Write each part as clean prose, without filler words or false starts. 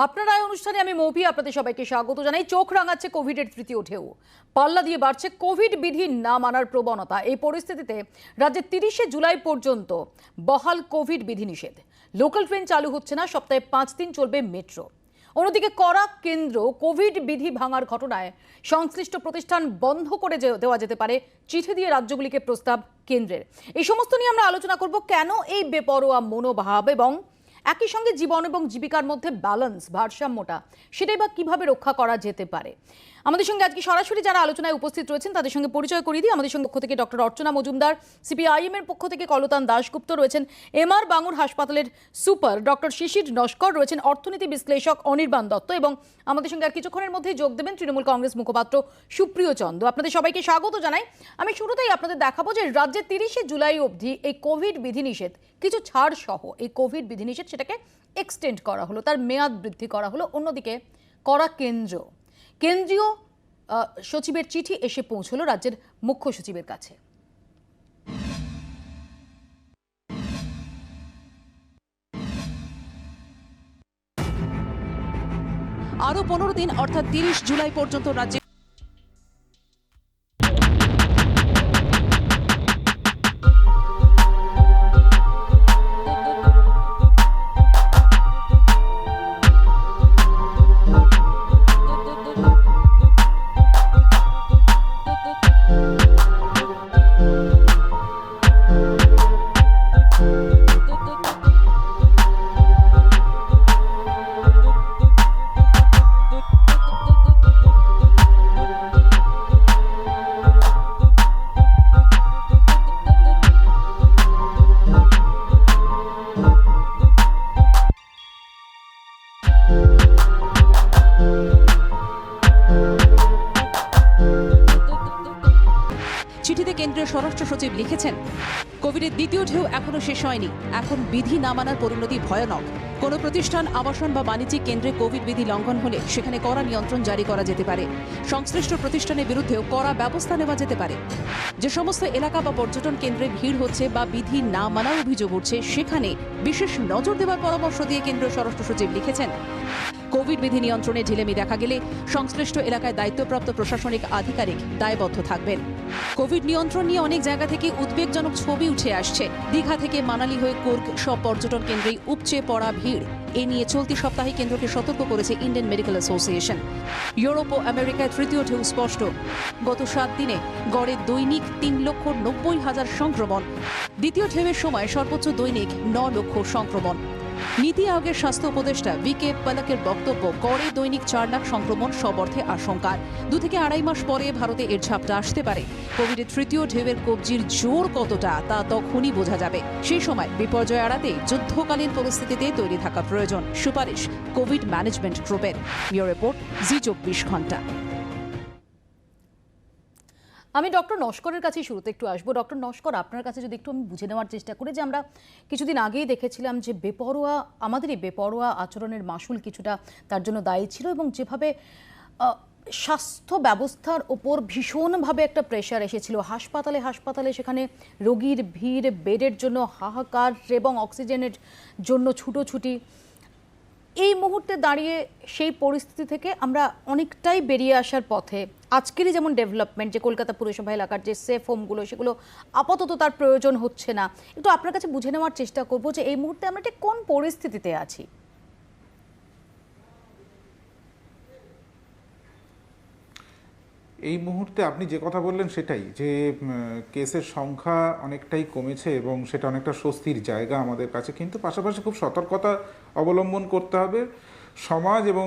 আপনার আয় অনুষ্ঠানে আমি মৌপি আপনাদের সবাইকে স্বাগত জানাই। চোখ রাঙাচ্ছে কোভিডের তৃতীয় ঢেউ, পাল্লা দিয়ে বাড়ছে কোভিড বিধি না মানার প্রবণতা। এই পরিস্থিতিতে রাজ্যে 30শে জুলাই পর্যন্ত বহাল কোভিড বিধিনিষেধ। লোকাল ট্রেন চালু হচ্ছে না, সপ্তাহে 5 দিন চলবে মেট্রো। অন্যদিকে করা কেন্দ্র কোভিড বিধি ভাঙার ঘটনায় সংশ্লিষ্ট প্রতিষ্ঠান বন্ধ করে দেওয়া যেতে পারে চিঠি দিয়ে রাজ্যগুলিকে প্রস্তাব কেন্দ্রের। এই সমস্ত নিয়ে আমরা আলোচনা করব, কেন এই বেপরোয়া মনোভাব এবং একই সঙ্গে জীবন এবং জীবিকার মধ্যে ব্যালেন্স, ভারসাম্যটা সেটাই বা কিভাবে রক্ষা করা যেতে পারে। আমাদের সঙ্গে আজকে সরাসরি যারা আলোচনায় উপস্থিত রয়েছেন তাদের সঙ্গে পরিচয় করিয়ে দিই। আমাদের সঙ্গে পক্ষ থেকে ডক্টর অর্চনা মজুমদার, সিপিআইএম এর পক্ষ থেকে কলতান দাশগুপ্ত রয়েছেন, এমআর বাঙুর হাসপাতালের সুপার ডক্টর শিশির নস্কর রয়েছেন, অর্থনীতি বিশ্লেষক অনির্বাণ দত্ত এবং আমাদের সঙ্গে আর কিছুক্ষণের মধ্যেই যোগ দেবেন তৃণমূল কংগ্রেস মুখপাত্র সুপ্রিয় চন্দ। আপনাদের সবাইকে স্বাগত জানাই। আমি শুরুতেই আপনাদের দেখাবো যে রাজ্যে 30শে জুলাই অবধি এই কোভিড বিধিনিষেধ, কিছু ছাড় সহ এই কোভিড বিধিনিষেধ সেটাকে এক্সটেন্ড করা হলো, তার মেয়াদ বৃদ্ধি করা হলো। অন্যদিকে করা কেন্দ্রীয় সচিবের চিঠি এসে পৌঁছলো রাজ্যের মুখ্য সচিবের কাছে। আরো 15 দিন অর্থাৎ 30 জুলাই পর্যন্ত রাজ্যে চিঠিতে কেন্দ্রীয় স্বরাষ্ট্র সচিব লিখেছেন, কোভিডের দ্বিতীয় ঢেউ এখনো শেষ হয়নি। এখন বিধি না মানার পরিণতি ভয়ানক। কোনো প্রতিষ্ঠান, আবাসন বা বাণিজ্যিক কেন্দ্রে কোভিড বিধি লঙ্ঘন হলে সেখানে কড়া নিয়ন্ত্রণ জারি করা যেতে পারে। সংশ্লিষ্ট প্রতিষ্ঠানের বিরুদ্ধেও কড়া ব্যবস্থা নেওয়া যেতে পারে। যে সমস্ত এলাকা বা পর্যটন কেন্দ্রে ভিড় হচ্ছে বা বিধি না মানার অভিযোগ উঠছে সেখানে বিশেষ নজর দেওয়ার পরামর্শ দিয়ে কেন্দ্রীয় স্বরাষ্ট্র সচিব লিখেছেন, কোভিড বিধি নিয়ন্ত্রণে ঢিলেমি দেখা গেলে সংশ্লিষ্ট এলাকায় দায়িত্বপ্রাপ্ত প্রশাসনিক আধিকারিক দায়বদ্ধ থাকবেন। কোভিড নিয়ন্ত্রণ নিয়ে অনেক জায়গা থেকে উদ্বেগজনক ছবি উঠে আসছে। দীঘা থেকে মানালি হয়ে কুর্গ সব পর্যটন কেন্দ্রেই উপচে পড়া ভিড়। এ নিয়ে চলতি সপ্তাহে কেন্দ্রকে সতর্ক করেছে ইন্ডিয়ান মেডিকেল অ্যাসোসিয়েশন। ইউরোপ ও আমেরিকায় তৃতীয় ঢেউ স্পষ্ট। গত 7 দিনে গড়ে দৈনিক 3,90,000 সংক্রমণ। দ্বিতীয় ঢেউয়ের সময় সর্বোচ্চ দৈনিক 9 লক্ষ সংক্রমণ। নীতি আয়োগের স্বাস্থ্য উপদেষ্টা VK পালাকের বক্তব্য, গড়ে দৈনিক 4 লাখ সংক্রমণ সব অর্থে আশঙ্কার। 2 থেকে আড়াই মাস পরে ভারতে এর ঝাপটা আসতে পারে। কোভিডের তৃতীয় ঢেউয়ের কবজির জোর কতটা তা তখনই বোঝা যাবে। সেই সময় বিপর্যয় এড়াতে যুদ্ধকালীন পরিস্থিতিতে তৈরি থাকা প্রয়োজন, সুপারিশ কোভিড ম্যানেজমেন্ট গ্রুপের। ব্যুরো রিপোর্ট, জি24 ঘন্টা। আমি ডক্টর নস্করের কাছেই শুরুতে একটু আসবো। ডক্টর নস্কর, আপনার কাছে যদি একটু আমি বুঝে নেওয়ার চেষ্টা করি যে আমরা কিছুদিন আগেই দেখেছিলাম যে আমাদের এই বেপরোয়া আচরণের মাসুল কিছুটা তার জন্য দায়ী ছিল, এবং যেভাবে স্বাস্থ্য ব্যবস্থার ওপর ভীষণভাবে একটা প্রেশার এসেছিল, হাসপাতালে সেখানে রোগীর ভিড়, বেডের জন্য হাহাকার এবং অক্সিজেনের জন্য ছুটোছুটি। এই মুহূর্তে দাঁড়িয়ে সেই পরিস্থিতি থেকে আমরা অনেকটাই বেরিয়ে আসার পথে। আজকেরই যেমন ডেভেলপমেন্ট, যে কলকাতা পুরসভা এলাকার যে সেফ হোমগুলো, সেগুলো আপাতত তার প্রয়োজন হচ্ছে না। একটু আপনার কাছে বুঝে নেওয়ার চেষ্টা করব যে এই মুহূর্তে আমরা ঠিক কোন পরিস্থিতিতে আছি। এই মুহূর্তে আপনি যে কথা বললেন সেটাই, যে কেসের সংখ্যা অনেকটাই কমেছে এবং সেটা অনেকটা স্বস্তির জায়গা আমাদের কাছে। কিন্তু পাশাপাশি খুব সতর্কতা অবলম্বন করতে হবে সমাজ এবং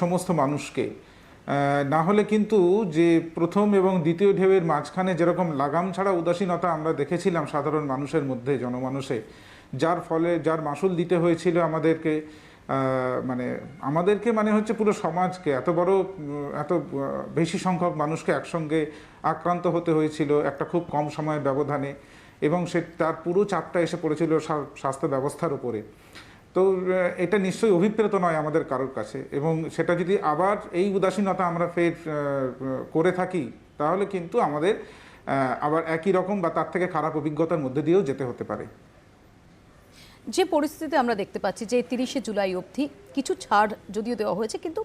সমস্ত মানুষকে। না হলে কিন্তু যে প্রথম এবং দ্বিতীয় ঢেউয়ের মাঝখানে যেরকম লাগাম ছাড়া উদাসীনতা আমরা দেখেছিলাম সাধারণ মানুষের মধ্যে, জনমানুষে, যার ফলে যার মাসুল দিতে হয়েছিল আমাদেরকে হচ্ছে পুরো সমাজকে, এত বেশি সংখ্যক মানুষকে একসঙ্গে আক্রান্ত হতে হয়েছিল একটা খুব কম সময়ের ব্যবধানে, এবং তার পুরো চাপটা এসে পড়েছিল স্বাস্থ্য ব্যবস্থার উপরে। তো এটা নিশ্চয়ই অভিপ্রেত নয় আমাদের কারোর কাছে, এবং সেটা যদি আবার এই উদাসীনতা আমরা ফের করে থাকি তাহলে কিন্তু আমাদের আবার একই রকম বা তার থেকে খারাপ অভিজ্ঞতার মধ্যে দিয়েও যেতে হতে পারে। যে পরিস্থিতিতে আমরা দেখতে পাচ্ছি যে 30শে জুলাই অবধি কিছু ছাড় যদিও দেওয়া হয়েছে, কিন্তু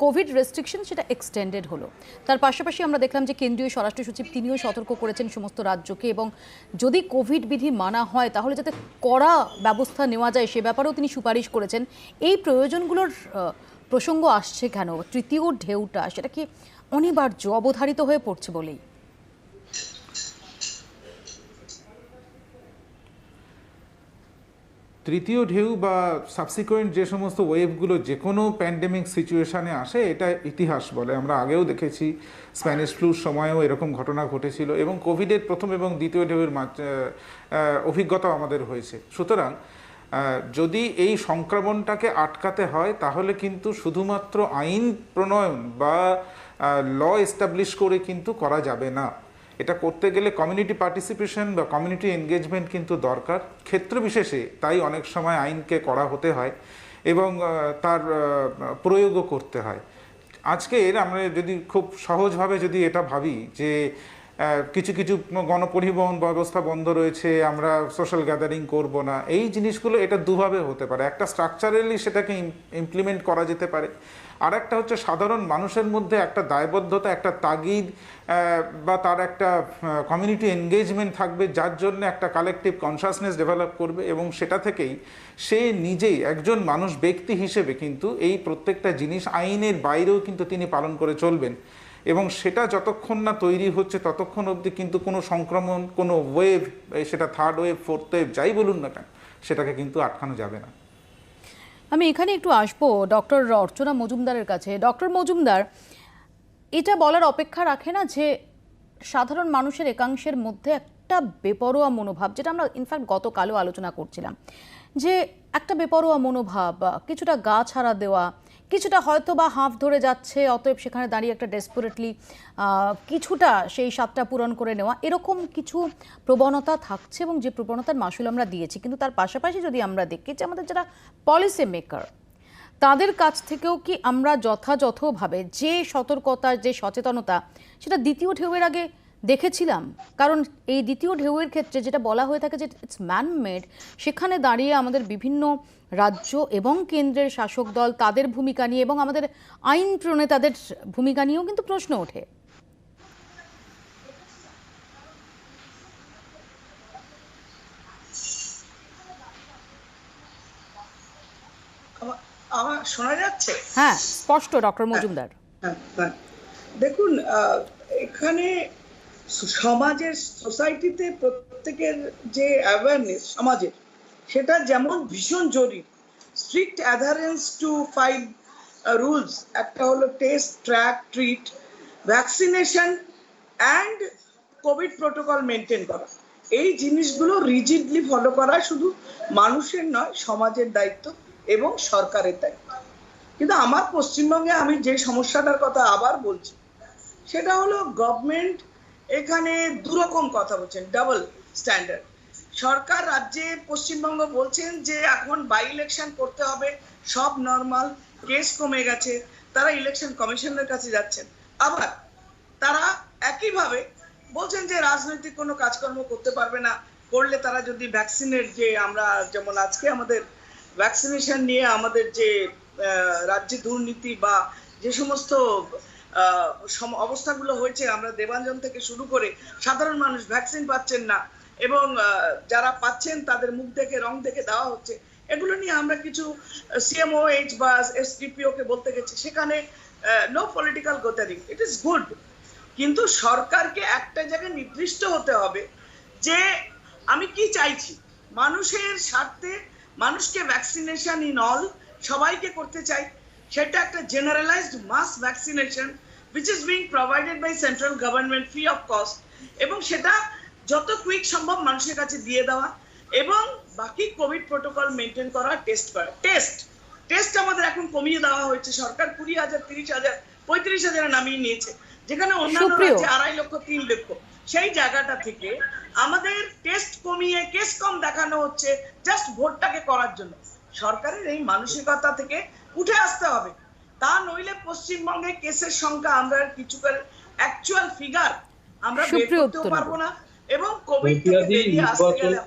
কোভিড রেস্ট্রিকশন সেটা এক্সটেন্ডেড হলো। তার পাশাপাশি আমরা দেখলাম যে কেন্দ্রীয় স্বরাষ্ট্র সচিব তিনিও সতর্ক করেছেন সমস্ত রাজ্যকে, এবং যদি কোভিড বিধি মানা হয় তাহলে যাতে কড়া ব্যবস্থা নেওয়া যায় সে ব্যাপারেও তিনি সুপারিশ করেছেন। এই প্রয়োজনগুলোর প্রসঙ্গ আসছে কেন? তৃতীয় ঢেউটা সেটা কি অনিবার্য, অবধারিত হয়ে পড়ছে বলেই? তৃতীয় ঢেউ বা সাবসিকুয়েন্ট যে সমস্ত ওয়েভগুলো যে কোনো প্যান্ডেমিক সিচুয়েশানে আসে, এটা ইতিহাস বলে। আমরা আগেও দেখেছি, স্প্যানিশ ফ্লুর সময়ও এরকম ঘটনা ঘটেছিল, এবং কোভিডের প্রথম এবং দ্বিতীয় ঢেউয়ের অভিজ্ঞতাও আমাদের হয়েছে। সুতরাং যদি এই সংক্রমণটাকে আটকাতে হয় তাহলে কিন্তু শুধুমাত্র আইন প্রণয়ন বা ল এস্টাবলিশ করে কিন্তু করা যাবে না। এটা করতে গেলে কমিউনিটি পার্টিসিপেশন বা কমিউনিটি এনগেজমেন্ট কিন্তু দরকার ক্ষেত্র বিশেষে। তাই অনেক সময় আইনকে করা হতে হয় এবং তার প্রয়োগও করতে হয়। আজকের আমরা যদি খুব সহজভাবে যদি এটা ভাবি যে কিছু কিছু গণপরিবহন ব্যবস্থা বন্ধ রয়েছে, আমরা সোশ্যাল গ্যাদারিং করব না, এই জিনিসগুলো এটা দুভাবে হতে পারে। একটা স্ট্রাকচারালি সেটাকে ইমপ্লিমেন্ট করা যেতে পারে, আর একটা হচ্ছে সাধারণ মানুষের মধ্যে একটা দায়বদ্ধতা, একটা তাগিদ বা তার একটা কমিউনিটি এনগেজমেন্ট থাকবে, যার জন্য একটা কালেকটিভ কনসাসনেস ডেভেলপ করবে, এবং সেটা থেকেই সে নিজেই একজন মানুষ ব্যক্তি হিসেবে কিন্তু এই প্রত্যেকটা জিনিস আইনের বাইরেও কিন্তু তিনি পালন করে চলবেন। এবং সেটা যতক্ষণ না তৈরি হচ্ছে ততক্ষণ অবধি কিন্তু কোনো সংক্রমণ, কোনো ওয়েভ, সেটা থার্ড ওয়েভ, ফোর্থ ওয়েভ যাই বলুন না কেন, সেটাকে কিন্তু আটকানো যাবে না। আমি এখানে একটু আসবো ডক্টর অর্চনা মজুমদারের কাছে। ডক্টর মজুমদার, এটা বলার অপেক্ষা রাখে না যে সাধারণ মানুষের একাংশের মধ্যে একটা বেপরোয়া মনোভাব, যেটা আমরা ইনফ্যাক্ট গতকালও আলোচনা করছিলাম, যে একটা বেপরোয়া মনোভাব, কিছুটা গা ছাড়া দেওয়া, কিছুটা হয়তো বা হাঁফ ধরে যাচ্ছে, অতএব সেখানে দাঁড়িয়ে একটা ডেসপারেটলি কিছুটা সেই স্বাদটা পূরণ করে নেওয়া, এরকম কিছু প্রবণতা থাকছে, এবং যে প্রবণতার মাসুল আমরা দিয়েছি। কিন্তু তার পাশাপাশি যদি আমরা দেখি যে আমাদের যারা পলিসি মেকার, তাদের কাছ থেকেও কি আমরা যথাযথভাবে যে সতর্কতা, যে সচেতনতা, সেটা দ্বিতীয় ঢেউয়ের আগে দেখেছিলাম? কারণ এই দ্বিতীয় ঢেউয়ের ক্ষেত্রে যেটা বলা হয়ে থাকে যে ইটস ম্যানমেড, সেখানে দাঁড়িয়ে আমাদের বিভিন্ন রাজ্য এবং কেন্দ্রের শাসক দল তাদের ভূমিকা নিয়ে এবং আমাদের আইন প্রণেতাদের ভূমিকা নিয়েও কিন্তু প্রশ্ন ওঠে। আমার শোনা যাচ্ছে? হ্যাঁ, স্পষ্ট ডক্টর মজুমদার। দেখুন, এখানে সমাজের, সোসাইটিতে প্রত্যেকের যে অ্যাওয়ারনেস সমাজের, সেটা যেমন ভীষণ জরুরি। স্ট্রিক্ট অ্যাডারেন্স টু 5 রুলস, একটা হলো test, track, treat, vaccination and Covid protocol maintain করা। এই জিনিসগুলো রিজিডলি ফলো করা শুধু মানুষের নয়, সমাজের দায়িত্ব এবং সরকারের দায়িত্ব। কিন্তু আমার পশ্চিমবঙ্গে আমি যে সমস্যাটার কথা আবার বলছি, সেটা হলো গভর্নমেন্ট এখানে দুরকম কথা বলছেন, ডাবল স্ট্যান্ডার্ড। সরকার রাজ্যে পশ্চিমবঙ্গ বলছেন যে এখন বাই ইলেকশন করতে হবে, সব নর্মাল, কেস কমে গেছে, তারা ইলেকশন কমিশনের কাছে যাচ্ছেন। আবার তারা একইভাবে বলছেন যে রাজনৈতিক কোনো কাজকর্ম করতে পারবে না, করলে তারা যদি ভ্যাকসিনের যে, আমরা যেমন আজকে আমাদের ভ্যাকসিনেশন নিয়ে আমাদের যে রাজ্যে দুর্নীতি বা যে সমস্ত অবস্থাগুলো হয়েছে, আমরা দেবাঞ্জন থেকে শুরু করে সাধারণ মানুষ ভ্যাকসিন পাচ্ছেন না, এবং যারা পাচ্ছেন তাদের মুখ দেখে, রং দেখে দেওয়া হচ্ছে, এগুলো নিয়ে আমরা কিছু সিএমওএইচ বা এসডিপিও কে বলতে গেছি, সেখানে no political gathering, it is good. কিন্তু সরকারকে একটা জায়গায় নির্দিষ্ট হতে হবে যে আমি কি চাইছি, মানুষের স্বার্থে মানুষকে ভ্যাকসিনেশন ইন অল, সবাইকে করতে চাই, সেটা একটা generalized mass vaccination which is being provided by central government free of cost, এবং সেটা যত কুইক সম্ভব মানুষের কাছে দিয়ে দেওয়া, এবং বাকি কোভিড প্রোটোকল মেনটেন করা, টেস্ট করা। টেস্ট আমাদের এখন কমিয়ে দেওয়া হয়েছে, সরকার 20,000, 30,000, 35,000 নামিয়ে নিয়েছে, যেখানে অন্যান্য রাজ্যে 2.5 লক্ষ, 3 লক্ষ। সেই জায়গাটা থেকে আমাদের টেস্ট কমিয়ে কেস কম দেখানো হচ্ছে জাস্ট ভোটটাকে করার জন্য। সরকারের এই মানসিকতা থেকে উঠে আসতে হবে, তা নইলে পশ্চিমবঙ্গে কেসের সংখ্যা আমরা কিছু অ্যাকচুয়াল ফিগার আমরা বের করতে পারবো না, এবং কোভিড থেকে বেরিয়ে আসতে গেলে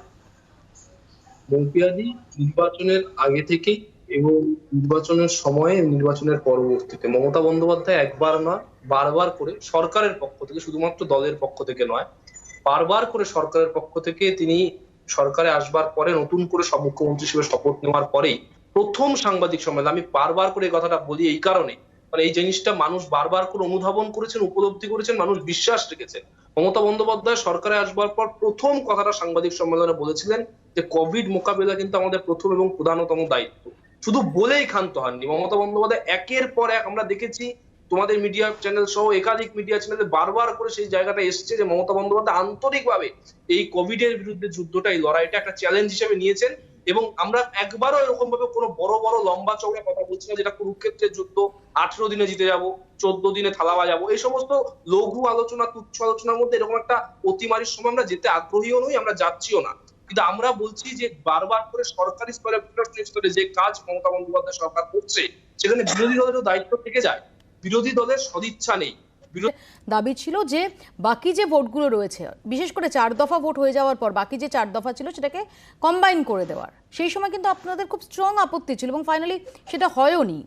মৌপিয়াদি নির্বাচনের আগে থেকেই এবং নির্বাচনের সময়ে নির্বাচনের পরবর্তীতে মমতা বন্দ্যোপাধ্যায় একবার নয় বারবার করে সরকারের পক্ষ থেকে, শুধুমাত্র দলের পক্ষ থেকে নয়, বারবার করে সরকারের পক্ষ থেকে তিনি সরকারে আসবার পরে নতুন করে মুখ্যমন্ত্রী হিসেবে শপথ নেওয়ার পরেই প্রথম সাংবাদিক সম্মেলন, আমি বারবার করে এই কথাটা বলি এই কারণে, মানে এই জিনিসটা মানুষ বারবার করে অনুধাবন করেছেন, উপলব্ধি করেছেন, মানুষ বিশ্বাস রেখেছেন। মমতা বন্দ্যোপাধ্যায় সরকারে আসবার পর প্রথম কথাটা সাংবাদিক সম্মেলনে বলেছিলেন যে কোভিড মোকাবিলা কিন্তু আমাদের প্রথম এবং প্রধানতম দায়িত্ব। শুধু বলেই ক্ষান্ত হননি মমতা বন্দ্যোপাধ্যায়, একের পর এক আমরা দেখেছি তোমাদের মিডিয়া চ্যানেল সহ একাধিক মিডিয়া চ্যানেলে বারবার করে সেই জায়গাটা এসছে যে মমতা বন্দ্যোপাধ্যায় আন্তরিকভাবে এই কোভিড এর বিরুদ্ধে যুদ্ধটা, এই লড়াইটা একটা চ্যালেঞ্জ হিসেবে নিয়েছেন। এবং আমরা একবারও এরকম ভাবে কোনো বড় বড় লম্বা চওড়া কথা বলছি না যেটা কুরুক্ষেত্রের যুদ্ধ 18 দিনে জিতে যাব, 14 দিনে থালা বাজাবো, এই সমস্ত লঘু আলোচনা, তুচ্ছ আলোচনার মধ্যে এরকম একটা অতিমারির সময় আমরা যেতে আগ্রহীও নই, আমরা যাচ্ছিও না। কিন্তু আমরা বলছি যে বারবার করে সরকারি স্তরে, প্রশাসনিক স্তরে যে কাজ মমতা বন্দ্যোপাধ্যায় সরকার করছে সেখানে বিরোধী দলেরও দায়িত্ব থেকে যায়। বিরোধী দলের সদিচ্ছা নেই। দাবি ছিল যে বাকি যে ভোটগুলো রয়েছে, বিশেষ করে 4 দফা ভোট হয়ে যাওয়ার পর বাকি যে 4 দফা ছিল সেটাকে কম্বাইন করে দেওয়ার, সেই সময় কিন্তু আপনাদের খুব স্ট্রং আপত্তি ছিল এবং ফাইনালি সেটা হয়ওনি।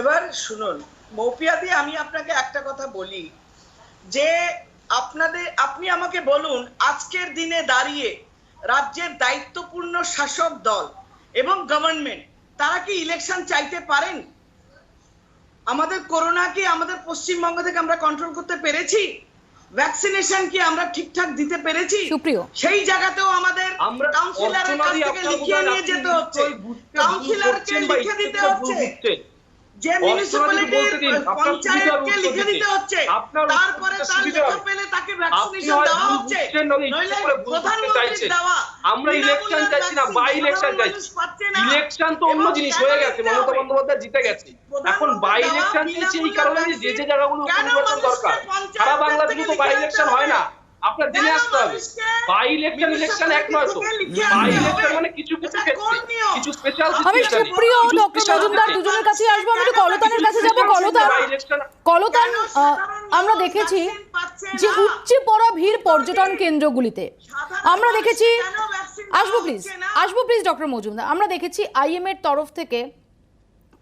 এবার শুনুন মৌপিয়াদি, আমি আপনাকে একটা কথা বলি যে আপনি আমাকে বলুন আজকের দিনে দাঁড়িয়ে রাজ্যের দায়িত্বপূর্ণ শাসক দল এবং গভর্নমেন্ট তারা কি ইলেকশন চাইতে পারেন? আমাদের করোনা কি আমাদের পশ্চিমবঙ্গ থেকে আমরা কন্ট্রোল করতে পেরেছি? ভ্যাকসিনেশন কি আমরা ঠিকঠাক দিতে পেরেছি? সেই জায়গাতেও আমাদের কাউন্সিলরের কাছ থেকে লিখিয়ে নিয়ে যেতে হচ্ছে, কাউন্সিলরকে লিখে দিতে হচ্ছে, যে মিউনিসিপ্যালিটির পঞ্চায়েতকে লিখে দিতে হচ্ছে, তারপরে তার লেখা পেলে তাকে ভ্যাকসিনেশন দেওয়া হচ্ছে। নইলে প্রধানমন্ত্রী দেওয়া, আমরা ইলেকশন চাইছি না, বাই ইলেকশন চাইছি। ইলেকশন তো অন্য জিনিস হয়ে গেছে, মমতা বন্দ্যোপাধ্যায় জিতে গেছে, এখন বাই ইলেকশন চাইছি এই কারণে যে যে জায়গাগুলো পরিবর্তন দরকার। সারা বাংলা থেকে তো বাই ইলেকশন হয় না, আপনার জেনে আসতে হবে। বাই ইলেকশন ইলেকশন এক নয় তো, বাই ইলেকশন মানে কিছু কিছু ক্ষেত্রে কিছু স্পেশাল আমি সুপ্রিয় ডক্টর মজুমদার দুজনের কাছে আসবো, আমি একটু কলতানের কাছে যাবো। কলতান আমরা দেখেছি যে উপচে পড়া ভিড় পর্যটন কেন্দ্রগুলিতে, আমরা দেখেছি, আসবো প্লিজ ডক্টর মজুমদার, আমরা দেখেছি আইএম এর তরফ থেকে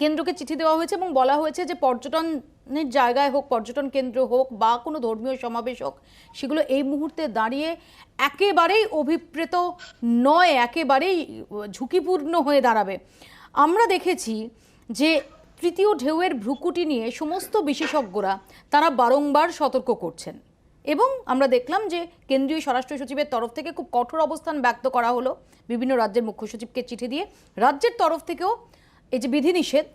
কেন্দ্রকে চিঠি দেওয়া হয়েছে এবং বলা হয়েছে যে পর্যটনের জায়গায় হোক, পর্যটন কেন্দ্র হোক বা কোনো ধর্মীয় সমাবেশ হোক, সেগুলো এই মুহূর্তে দাঁড়িয়ে একেবারেই অভিপ্রেত নয়, একেবারেই ঝুঁকিপূর্ণ হয়ে দাঁড়াবে। আমরা দেখেছি যে তৃতীয় ঢেউয়ের ভ্রুকুটি নিয়ে সমস্ত বিশেষজ্ঞরা তারা বারংবার সতর্ক করছেন এবং আমরা দেখলাম যে কেন্দ্রীয় স্বরাষ্ট্র সচিবের তরফ থেকে খুব কঠোর অবস্থান ব্যক্ত করা হলো, বিভিন্ন রাজ্যের মুখ্য সচিবকে চিঠি দিয়ে রাজ্যের তরফ থেকেও এই যে বিধিনিষেধ,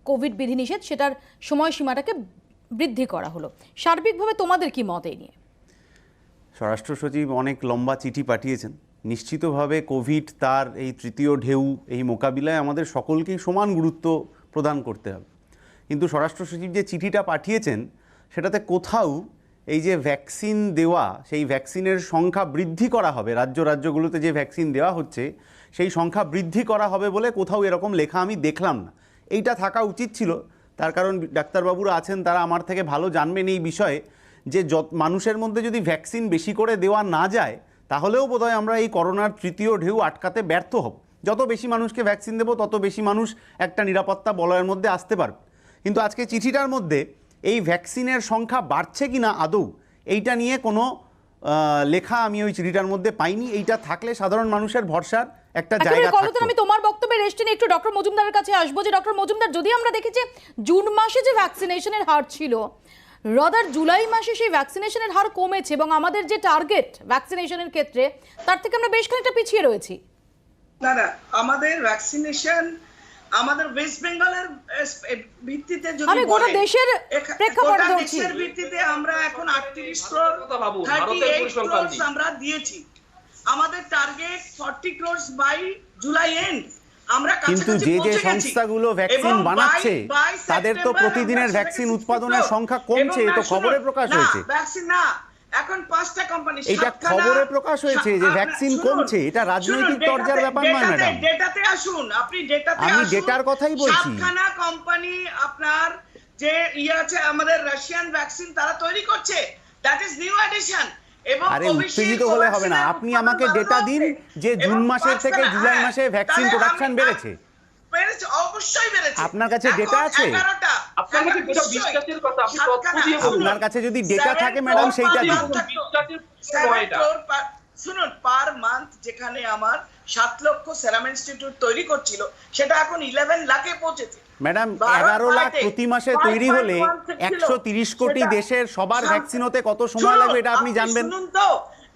কোভিড বিধিনিষেধ, সেটার সময়সীমাটাকে বৃদ্ধি করা হলো। সার্বিকভাবে তোমাদের কি মত এই নিয়ে? স্বরাষ্ট্র সচিব অনেক লম্বা চিঠি পাঠিয়েছেন। নিশ্চিতভাবে কোভিড তার এই তৃতীয় ঢেউ, এই মোকাবিলায় আমাদের সকলকেই সমান গুরুত্ব প্রদান করতে হবে। কিন্তু স্বরাষ্ট্র সচিব যে চিঠিটা পাঠিয়েছেন সেটাতে কোথাও এই যে ভ্যাকসিন দেওয়া, সেই ভ্যাকসিনের সংখ্যা বৃদ্ধি করা হবে, রাজ্যগুলোতে যে ভ্যাকসিন দেওয়া হচ্ছে সেই সংখ্যা বৃদ্ধি করা হবে বলে কোথাও এরকম লেখা আমি দেখলাম না। এইটা থাকা উচিত ছিল, তার কারণ ডাক্তারবাবুরা আছেন, তারা আমার থেকে ভালো জানবেন এই বিষয়ে, যে মানুষের মধ্যে যদি ভ্যাকসিন বেশি করে দেওয়া না যায় তাহলেও বোধহয় আমরা এই করোনার তৃতীয় ঢেউ আটকাতে ব্যর্থ হব। যত বেশি মানুষকে ভ্যাকসিন দেবো তত বেশি মানুষ একটা নিরাপত্তা বলয়ের মধ্যে আসতে পারবে। কিন্তু আজকে চিঠিটার মধ্যে এই ভ্যাকসিনের সংখ্যা বাড়ছে কিনা আদৌ এইটা নিয়ে কোনো লেখা আমি ওই চিঠিটার মধ্যে পাইনি। এইটা থাকলে সাধারণ মানুষের ভরসার একটা জায়গা থাকতো। আমি তোমার বক্তব্যে রেস্টে নিয়ে একটু ডক্টর মজুমদারের কাছে আসবো, যে ডক্টর মজুমদার, যদি আমরা দেখি যে জুন মাসে যে ভ্যাকসিনেশনের হার ছিল, রাদার জুলাই মাসে সেই ভ্যাকসিনেশনের হার কমেছে এবং আমাদের যে টার্গেট ভ্যাকসিনেশনের ক্ষেত্রে তার থেকে আমরা বেশ খানিকটা পিছিয়ে রয়েছি। না না, আমাদের ভ্যাকসিনেশন আমাদের ওয়েস্ট বেঙ্গলের ভিত্তিতে যদি আমি গোটা দেশের প্রেক্ষাপটে ধরছি, দেশের ভিত্তিতে আমরা এখন 38 করোড় 38 করোড় আমরা দিয়েছি। আমাদের target 40 crore by July end. আমরা কিন্তু যে যে সংস্থাগুলো ভ্যাকসিন বানাচ্ছে তাদের তো প্রতিদিনের ভ্যাকসিন উৎপাদনের সংখ্যা কমছে, তো খবরে প্রকাশ হয়েছে। ভ্যাকসিন না, এখন 5টা কোম্পানি, এটা খবরে প্রকাশ হয়েছে যে ভ্যাকসিন কমছে, এটা রাজনৈতিক তরজার ব্যাপার নয় ম্যাডাম। ডেটাতে আসুন, আপনি ডেটাতে আসুন, আমি ডেটার কথাই বলছি। 7খানা কোম্পানি আপনার যে আছে আমাদের রাশিয়ান ভ্যাকসিন তারা তৈরি করছে, দ্যাট ইজ নিউ এডিশন। এবং আরে Covishield, উত্তেজিত হলে হবে না, Covaxin-এর আপনি উৎপাদন আমাকে বাড়ানো ডেটা দিন হচ্ছে। যে জুন এবং মাসের থেকে জুলাই মাসে ভ্যাকসিন প্রোডাকশন বেড়েছে। বেড়েছে, অবশ্যই বেড়েছে। আপনার কাছে এখন ডেটা আছে? 11টা, আপনার কাছে যেটা বিশ্বাসের কথা আপনি তথ্য দিয়ে বলুন। আপনার কাছে যদি ডেটা থাকে ম্যাডাম সেইটা দিন। বিশ্বাসের Seven নয় এটা। crore শুনুন, পার মান্থ যেখানে আমার 7 লক্ষ সেরাম ইনস্টিটিউট তৈরি করছিল, সেটা এখন 11 লাখে পৌঁছেছে। ম্যাডাম 12 11 লাখ প্রতি মাসে তৈরি হলে 130 কোটি দেশের সবার ভ্যাকসিন হতে কত সময় লাগবে এটা আপনি জানবেন? শুনুন তো,